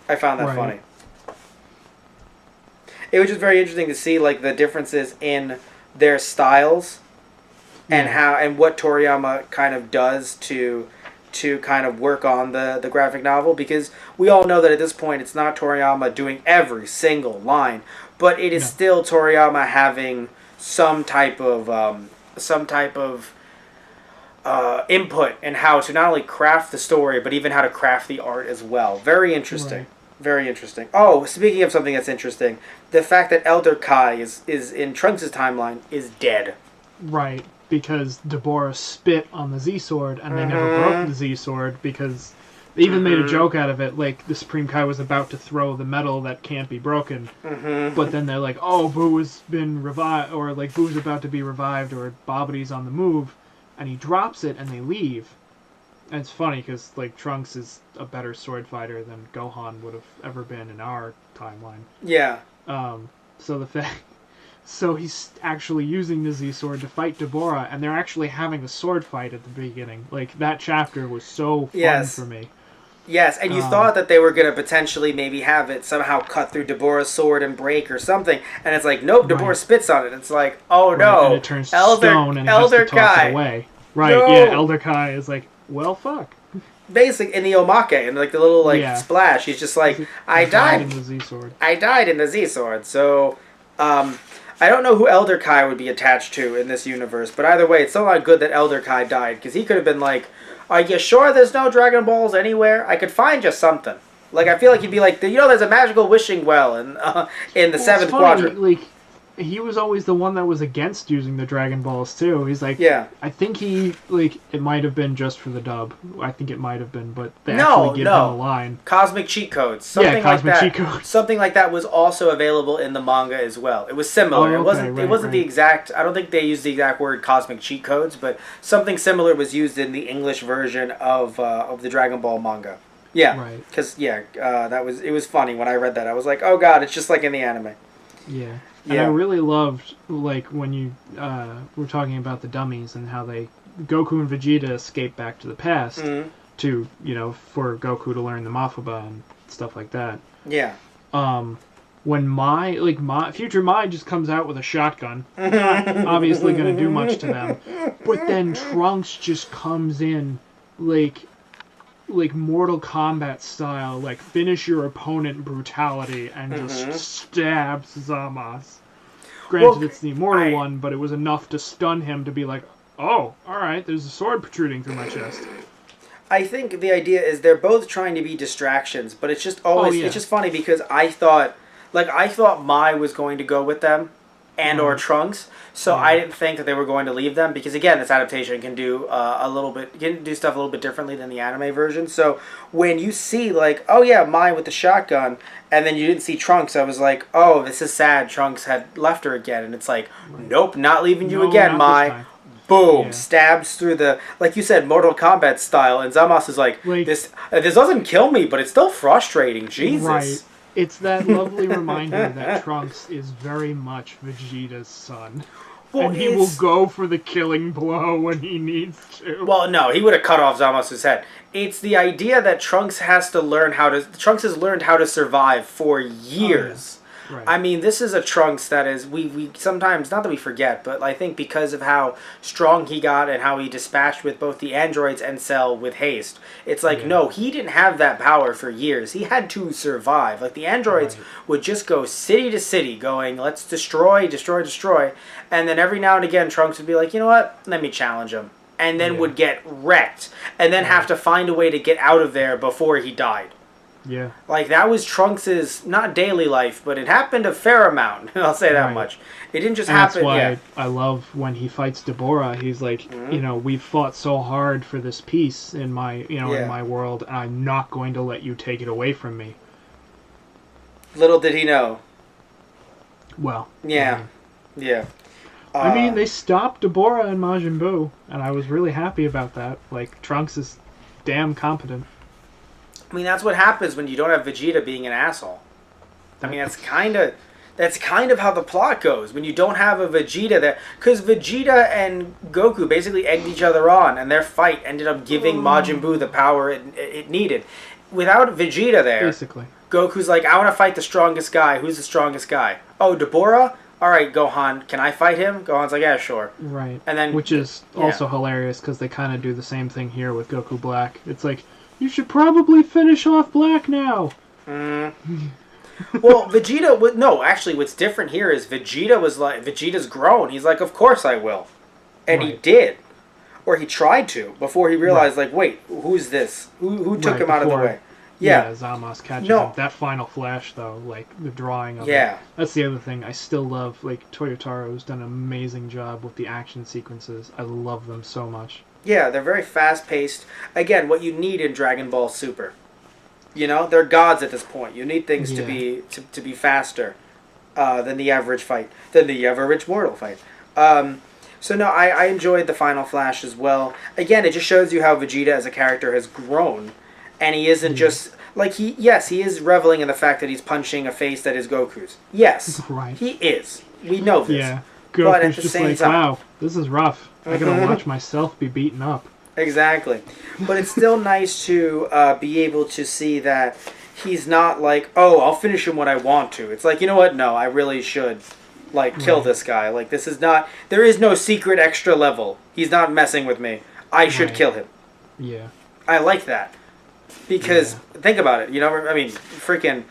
I found that funny. It was just very interesting to see like the differences in their styles and how and what Toriyama kind of does to kind of work on the graphic novel, because we all know that at this point it's not Toriyama doing every single line, but it is still Toriyama having some type of input in how to not only craft the story but even how to craft the art as well. Very interesting. Right. Very interesting. Oh, speaking of something that's interesting, the fact that Elder Kai is in Trunks' timeline is dead. Right, because Deborah spit on the Z-Sword, and they never broke the Z-Sword, because they even made a joke out of it, like the Supreme Kai was about to throw the metal that can't be broken, but then they're like, oh, Boo has been revived, or like Boo's about to be revived, or Bobity's on the move, and he drops it, and they leave. And it's funny because like Trunks is a better sword fighter than Gohan would have ever been in our timeline. Yeah. So he's actually using the Z-Sword to fight Deborah, and they're actually having a sword fight at the beginning. Like that chapter was so fun for me. Yes, and you thought that they were going to potentially maybe have it somehow cut through Deborah's sword and break or something, and it's like, nope, Deborah spits on it. It's like, oh no, and it turns to stone, and Elder has to toss it away. Right? No. Yeah, Elder Kai is like, well, fuck. Basic in the Omake, and like the little splash, he's just like, I died in the Z-Sword. I died in the Z-Sword. So, I don't know who Elder Kai would be attached to in this universe, but either way, it's still not good that Elder Kai died, because he could have been like, are you sure there's no Dragon Balls anywhere? I could find you something. Like, I feel like he'd be like, there's a magical wishing well in the seventh quadrant. Like, he was always the one that was against using the Dragon Balls, too. He's like, I think it might have been just for the dub. I think it might have been, but they actually give him a line. Cosmic cheat codes. Cosmic cheat codes. Something like that was also available in the manga as well. It was similar. It wasn't the exact, I don't think they used the exact word cosmic cheat codes, but something similar was used in the English version of the Dragon Ball manga. Yeah. Because, it was funny when I read that. I was like, oh god, it's just like in the anime. Yeah. And I really loved, like, when you were talking about the dummies and how Goku and Vegeta escape back to the past to, for Goku to learn the Mafuba and stuff like that. Yeah. When Future Mai just comes out with a shotgun, not obviously going to do much to them, but then Trunks just comes in, like Mortal Kombat style, like finish your opponent brutality, and just stabs Zamasu. Granted, it's the immortal one, but it was enough to stun him to be like, oh, alright, there's a sword protruding through my chest. I think the idea is they're both trying to be distractions, but it's just always, it's just funny because I thought Mai was going to go with them, and or Trunks, so I didn't think that they were going to leave them, because again, this adaptation can do stuff a little bit differently than the anime version. So when you see like, oh yeah, Mai with the shotgun, and then you didn't see Trunks, I was like, oh, this is sad, Trunks had left her again, and it's like, nope, not leaving you again, Mai. Boom, stabs through the, like you said, Mortal Kombat style, and Zamasu is like this doesn't kill me, but it's still frustrating, Jesus. Right. It's that lovely reminder that Trunks is very much Vegeta's son. Well, and he will go for the killing blow when he needs to. Well, no, he would have cut off Zamasu's head. It's the idea that Trunks has learned how to survive for years. Right. I mean, this is a Trunks that is, we sometimes, not that we forget, but I think because of how strong he got and how he dispatched with both the androids and Cell with haste, it's like, no, he didn't have that power for years. He had to survive. Like, the androids would just go city to city going, let's destroy, destroy, destroy, and then every now and again Trunks would be like, you know what, let me challenge him. and then would get wrecked, and then have to find a way to get out of there before he died. Yeah. Like, that was Trunks' not daily life, but it happened a fair amount. I'll say that much. It didn't just happen. That's why I love when he fights Deborah. He's like, we've fought so hard for this peace in my, in my world, and I'm not going to let you take it away from me. Little did he know. Well. Yeah. Yeah. I mean, they stopped Deborah and Majin Buu, and I was really happy about that. Like, Trunks is damn competent. I mean, that's what happens when you don't have Vegeta being an asshole. I mean, that's kind of how the plot goes. When you don't have a Vegeta there, because Vegeta and Goku basically egged each other on, and their fight ended up giving Majin Buu the power it needed. Without Vegeta there, basically, Goku's like, I want to fight the strongest guy. Who's the strongest guy? Oh, Deborah? All right, Gohan, can I fight him? Gohan's like, yeah, sure. Right. And then, which is also hilarious, because they kind of do the same thing here with Goku Black. It's like, you should probably finish off Black now. Well, Vegeta... No, actually, what's different here is Vegeta's grown. He's like, of course I will. And he did. Or he tried to, before he realized, like, wait, who's this? Who took him out of the way? Yeah, Zamos catches him. That final flash, though, like, the drawing of it. That's the other thing. I still love, like, Toyotaro's done an amazing job with the action sequences. I love them so much. Yeah, they're very fast-paced. Again, what you need in Dragon Ball Super. They're gods at this point. You need things to be faster than the average fight, than the average mortal fight. So no, I enjoyed the final flash as well. Again, it just shows you how Vegeta as a character has grown, and he isn't just like he is reveling in the fact that he's punching a face that is Goku's. Yes, he is. We know this. Yeah, Goku's but at the just same like, time, wow, this is rough. I gotta watch myself be beaten up. Exactly. But it's still nice to be able to see that he's not like, oh, I'll finish him when I want to. It's like, you know what? No, I really should, kill this guy. Like, this is not... There is no secret extra level. He's not messing with me. I should kill him. Yeah. I like that. Because, think about it. I mean, freaking...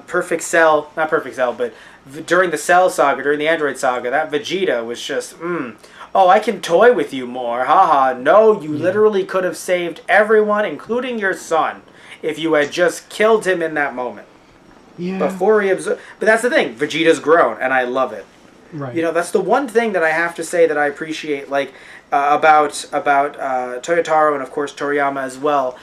Perfect Cell... Not Perfect Cell, but... During the Cell saga, during the Android saga, that Vegeta was just, oh, I can toy with you more, haha. No, you literally could have saved everyone, including your son, if you had just killed him in that moment. Yeah. Before he absorbed. But that's the thing, Vegeta's grown, and I love it. Right. That's the one thing that I have to say that I appreciate, about Toyotaro and, of course, Toriyama as well.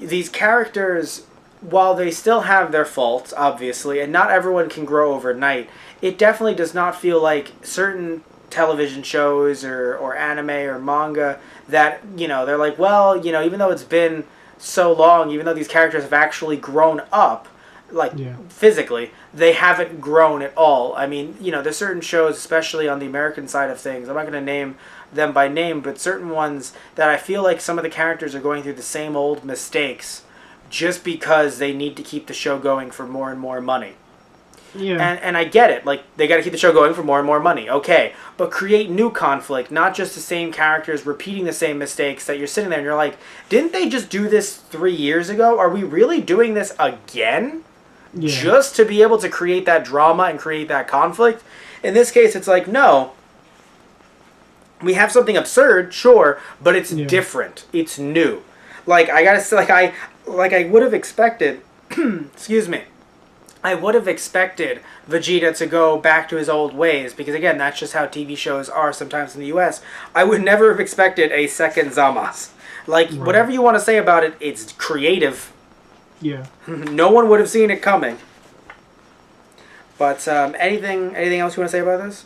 These characters... While they still have their faults, obviously, and not everyone can grow overnight, it definitely does not feel like certain television shows or anime or manga that, they're like, well, even though it's been so long, even though these characters have actually grown up, physically, they haven't grown at all. I mean, there's certain shows, especially on the American side of things, I'm not going to name them by name, but certain ones that I feel like some of the characters are going through the same old mistakes just because they need to keep the show going for more and more money. Yeah. And I get it. Like, they got to keep the show going for more and more money. Okay. But create new conflict, not just the same characters repeating the same mistakes that you're sitting there and you're like, didn't they just do this 3 years ago? Are we really doing this again? Yeah. Just to be able to create that drama and create that conflict? In this case, it's like, no. We have something absurd, sure, but it's different. It's new. Like, I gotta say, I would have expected, excuse me, I would have expected Vegeta to go back to his old ways, because again, that's just how TV shows are sometimes in the US. I would never have expected a second Zamasu. Whatever you want to say about it, it's creative. Yeah. No one would have seen it coming. But, anything else you want to say about this?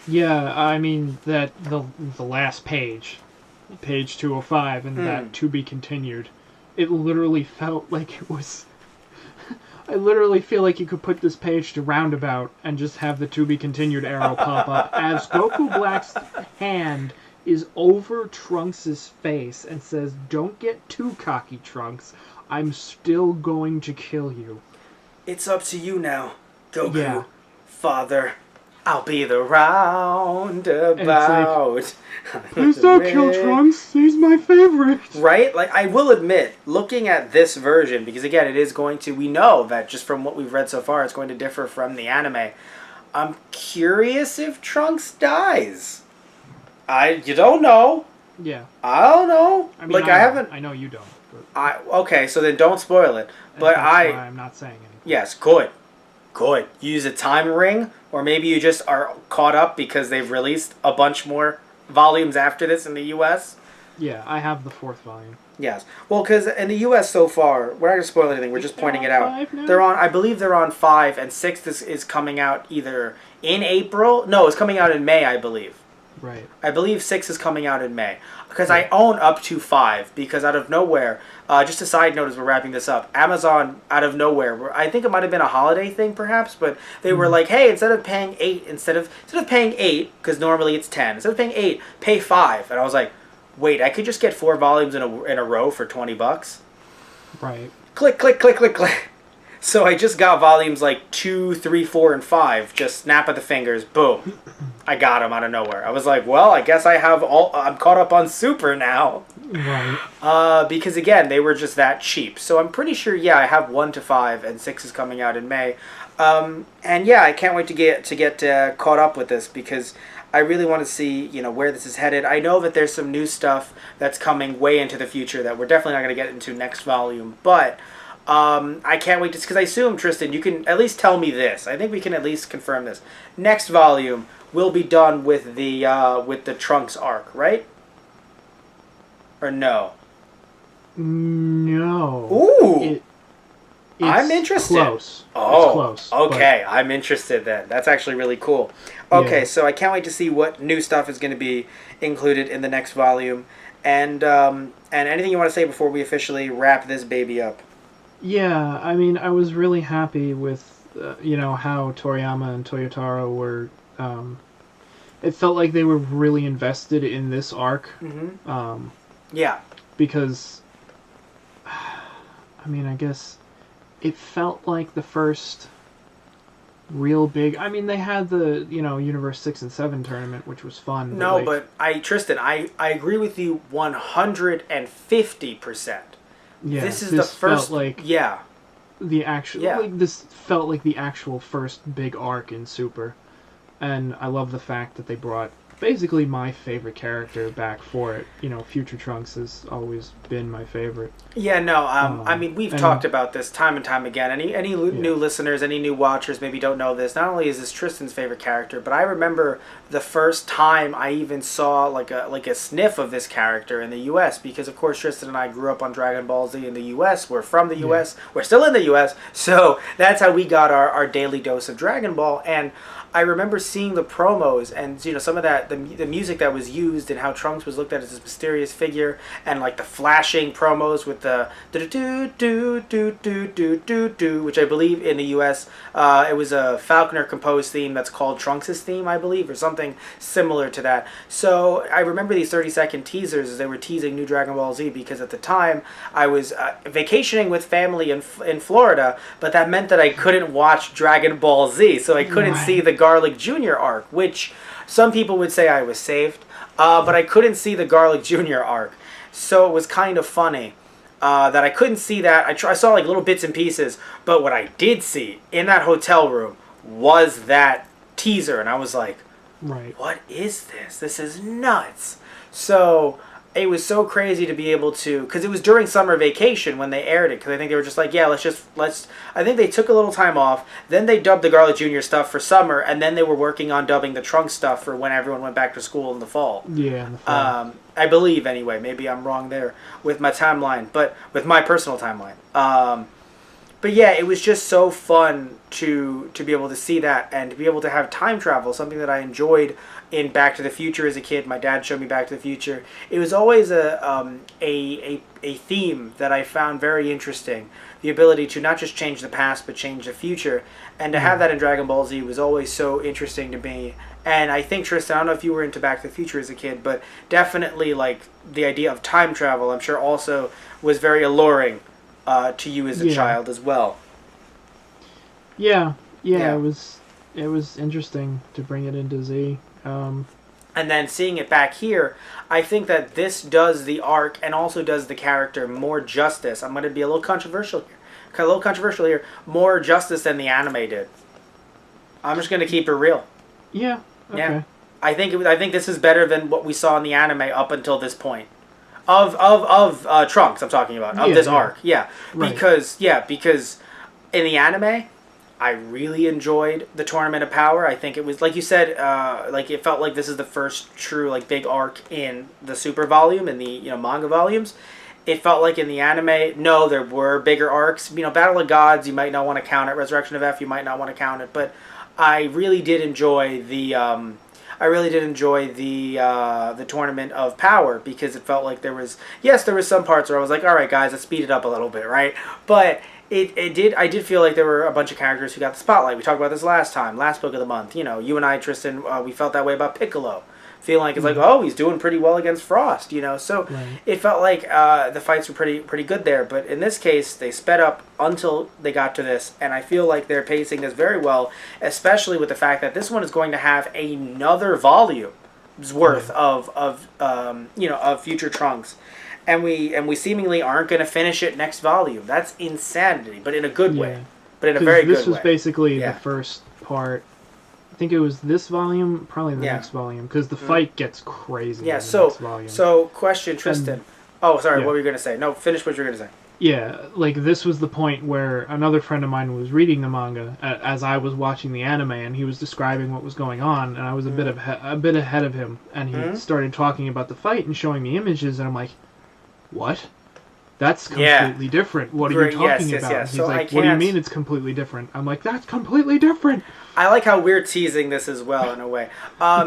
Yeah, I mean, that the last page 205, and that to be continued, it literally felt like it was... I literally feel like you could put this page to roundabout and just have the to be continued arrow pop up as Goku Black's hand is over Trunks' face and says, "Don't get too cocky, Trunks. I'm still going to kill you." It's up to you now, Goku. Yeah. Father. I'll be the roundabout. Please don't kill Trunks. He's my favorite. Right? I will admit, looking at this version, because again, it is going to, we know that just from what we've read so far, it's going to differ from the anime. I'm curious if Trunks dies. You don't know. Yeah. I don't know. I mean, like I haven't. I know you don't. Okay, so then don't spoil it. But that's why I'm not saying anything. Yes, good. Good. Use a time ring, or maybe you just are caught up because they've released a bunch more volumes after this in the U.S. Yeah, I have the 4th volume. Yes. Well, because in the U.S. so far, we're not going to spoil anything. We're just pointing it out. They're on. I believe they're on 5, and 6 is coming out either in April. No, it's coming out in May, I believe. Right. I believe 6 is coming out in May. Because I own up to 5, because out of nowhere, just a side note as we're wrapping this up, Amazon, out of nowhere, I think it might have been a holiday thing perhaps, but they were like, hey, instead of paying 8, instead of paying 8, because normally it's 10, instead of paying 8, pay 5. And I was like, wait, I could just get 4 volumes in a row for $20? Right. Click, click, click, click, click. So I just got volumes like 2, 3, 4, and 5. Just snap of the fingers, boom. I got them out of nowhere. I was like, well, I guess I'm caught up on Super now. Right. Because again, they were just that cheap. So I'm pretty sure, yeah, I have 1 to 5, and 6 is coming out in May. And yeah, I can't wait to get caught up with this, because I really want to see, where this is headed. I know that there's some new stuff that's coming way into the future that we're definitely not going to get into next volume, but I can't wait because I assume, Tristan, you can at least tell me this. I think we can at least confirm this. Next volume will be done with the Trunks arc, right? Or no? No. Ooh. I'm interested. Close. Oh, it's close. Okay. I'm interested then. That's actually really cool. Okay, so I can't wait to see what new stuff is going to be included in the next volume. And anything you want to say before we officially wrap this baby up? Yeah, I mean, I was really happy with, how Toriyama and Toyotaro were. It felt like they were really invested in this arc. Mm-hmm. Yeah. Because, I mean, I guess it felt like the first real big. I mean, they had the Universe 6 and 7 tournament, which was fun. No, but Tristan, I agree with you 150%. Yeah, this is the first. Felt like the actual. Yeah. Like, this felt like the actual first big arc in Super, and I love the fact that they brought basically my favorite character back for it. Future Trunks has always been my favorite. Yeah, no, I mean, we've talked about this time and time again. Any new listeners, any new watchers maybe don't know this. Not only is this Tristan's favorite character, but I remember the first time I even saw like a sniff of this character in the U.S. because, of course, Tristan and I grew up on Dragon Ball Z in the U.S. We're from the U.S. We're still in the U.S. So that's how we got our daily dose of Dragon Ball. And I remember seeing the promos and some of that the music that was used and how Trunks was looked at as this mysterious figure and like the flashing promos with the do do do do do do do do, which I believe in the U.S. It was a Falconer composed theme that's called Trunks' theme, I believe, or something similar to that. So I remember these 30-second teasers as they were teasing New Dragon Ball Z because at the time I was vacationing with family in Florida, but that meant that I couldn't watch Dragon Ball Z, so I couldn't see the Garlic Jr. arc, which some people would say I was saved, but I couldn't see the Garlic Jr. arc. So it was kind of funny that I couldn't see that. I saw like little bits and pieces, but what I did see in that hotel room was that teaser, and I was like, what is this? This is nuts. So it was so crazy to be able to, because it was during summer vacation when they aired it, because I think they were just like, yeah, I think they took a little time off, then they dubbed the Garlic Jr. stuff for summer, and then they were working on dubbing the Trunks stuff for when everyone went back to school in the fall. Yeah, in the fall. I believe, anyway. Maybe I'm wrong there with my timeline, but with my personal timeline. But yeah, it was just so fun to be able to see that and to be able to have time travel, something that I enjoyed in Back to the Future as a kid. My dad showed me Back to the Future. It was always a theme that I found very interesting. The ability to not just change the past, but change the future. And to have that in Dragon Ball Z was always so interesting to me. And I think, Tristan, I don't know if you were into Back to the Future as a kid, but definitely like the idea of time travel, I'm sure also was very alluring to you as a child as well. Yeah, it was interesting to bring it into Z. And then seeing it back here, I think that this does the arc and also does the character more justice. I'm going to be a little controversial here. More justice than the anime did. I'm just going to keep it real. Yeah. Okay. I think this is better than what we saw in the anime up until this point. Of Trunks, I'm talking about. Of this arc. Yeah. Right. Because in the anime, I really enjoyed the Tournament of Power. I think it was, like you said, like it felt like this is the first true like big arc in the super volume, in the manga volumes. It felt like in the anime, no, there were bigger arcs. Battle of Gods, you might not want to count it. Resurrection of F, you might not want to count it. But I really did enjoy the the Tournament of Power, because it felt like there was some parts where I was like, all right, guys, let's speed it up a little bit, right? But I did feel like there were a bunch of characters who got the spotlight. We talked about this last book of the month. You and I, Tristan, we felt that way about Piccolo. Feeling like it's like, oh, he's doing pretty well against Frost, So it felt like the fights were pretty good there. But in this case, they sped up until they got to this, and I feel like they're pacing this very well, especially with the fact that this one is going to have another volume's worth of future Trunks, and we seemingly aren't going to finish it next volume. That's insanity, but in a good way. But in a very good way. This was basically the first part. I think it was this volume, probably the next volume, because the fight gets crazy. Yeah. In the next volume. So question, Tristan. What were you going to say? No, finish what you were going to say. Yeah, like this was the point where another friend of mine was reading the manga as I was watching the anime, and he was describing what was going on, and I was a bit ahead of him, and he started talking about the fight and showing me images, and I'm like, what? That's completely different. What are you talking about? Yes. He's like, what do you mean it's completely different? I'm like, that's completely different. I like how we're teasing this as well, in a way.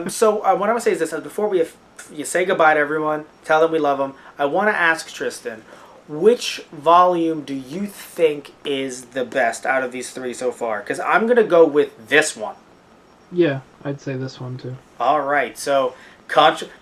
So what I'm going to say is this. Before you say goodbye to everyone, tell them we love them, I want to ask Tristan, which volume do you think is the best out of these three so far? Because I'm going to go with this one. Yeah, I'd say this one too. All right, so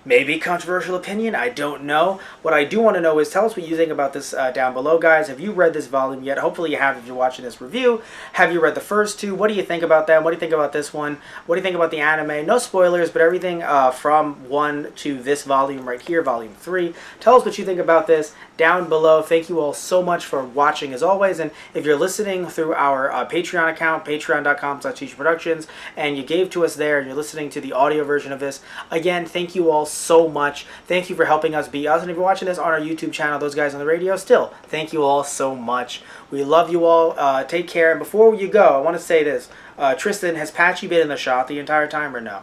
maybe controversial opinion, I don't know. What I do want to know is, tell us what you think about this down below, guys. Have you read this volume yet? Hopefully you have if you're watching this review. Have you read the first two? What do you think about them? What do you think about this one? What do you think about the anime? No spoilers, but everything from 1 to this volume right here, volume 3. Tell us what you think about this down below. Thank you all so much for watching as always, and if you're listening through our Patreon account, patreon.com/teacherproductions, and you gave to us there and you're listening to the audio version of this, again, thank you all so much. Thank you for helping us be us. And if you're watching this on our YouTube channel, those guys on the radio, still, thank you all so much. We love you all. Take care. And before you go, I want to say this. Tristan, has Patchy been in the shot the entire time or no?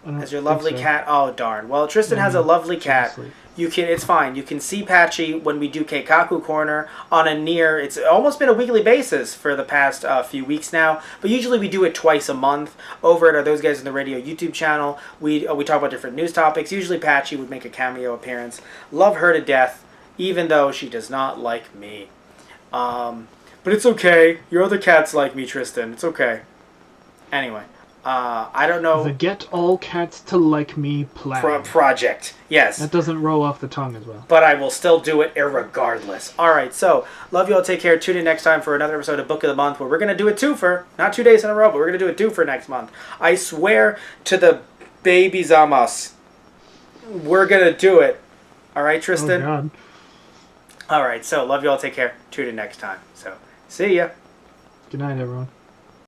Has your lovely cat? Oh, darn. Well, Tristan has a lovely cat. It's fine. You can see Patchy when we do Keikaku Corner on it's almost been a weekly basis for the past few weeks now, but usually we do it twice a month over at Those Guys in the Radio YouTube channel. We talk about different news topics. Usually Patchy would make a cameo appearance. Love her to death, even though she does not like me. But it's okay. Your other cats like me, Tristan. It's okay. Anyway. I don't know. The Get All Cats to Like Me plan. Project. Yes. That doesn't roll off the tongue as well. But I will still do it irregardless. Alright, so, love you all. Take care. Tune in next time for another episode of Book of the Month, where we're going to do a twofer. Not 2 days in a row, but we're going to do a twofer next month. I swear to the baby Zamas, we're going to do it. Alright, Tristan? Oh, God. Alright, so, love you all. Take care. Tune in next time. So, see ya. Good night, everyone.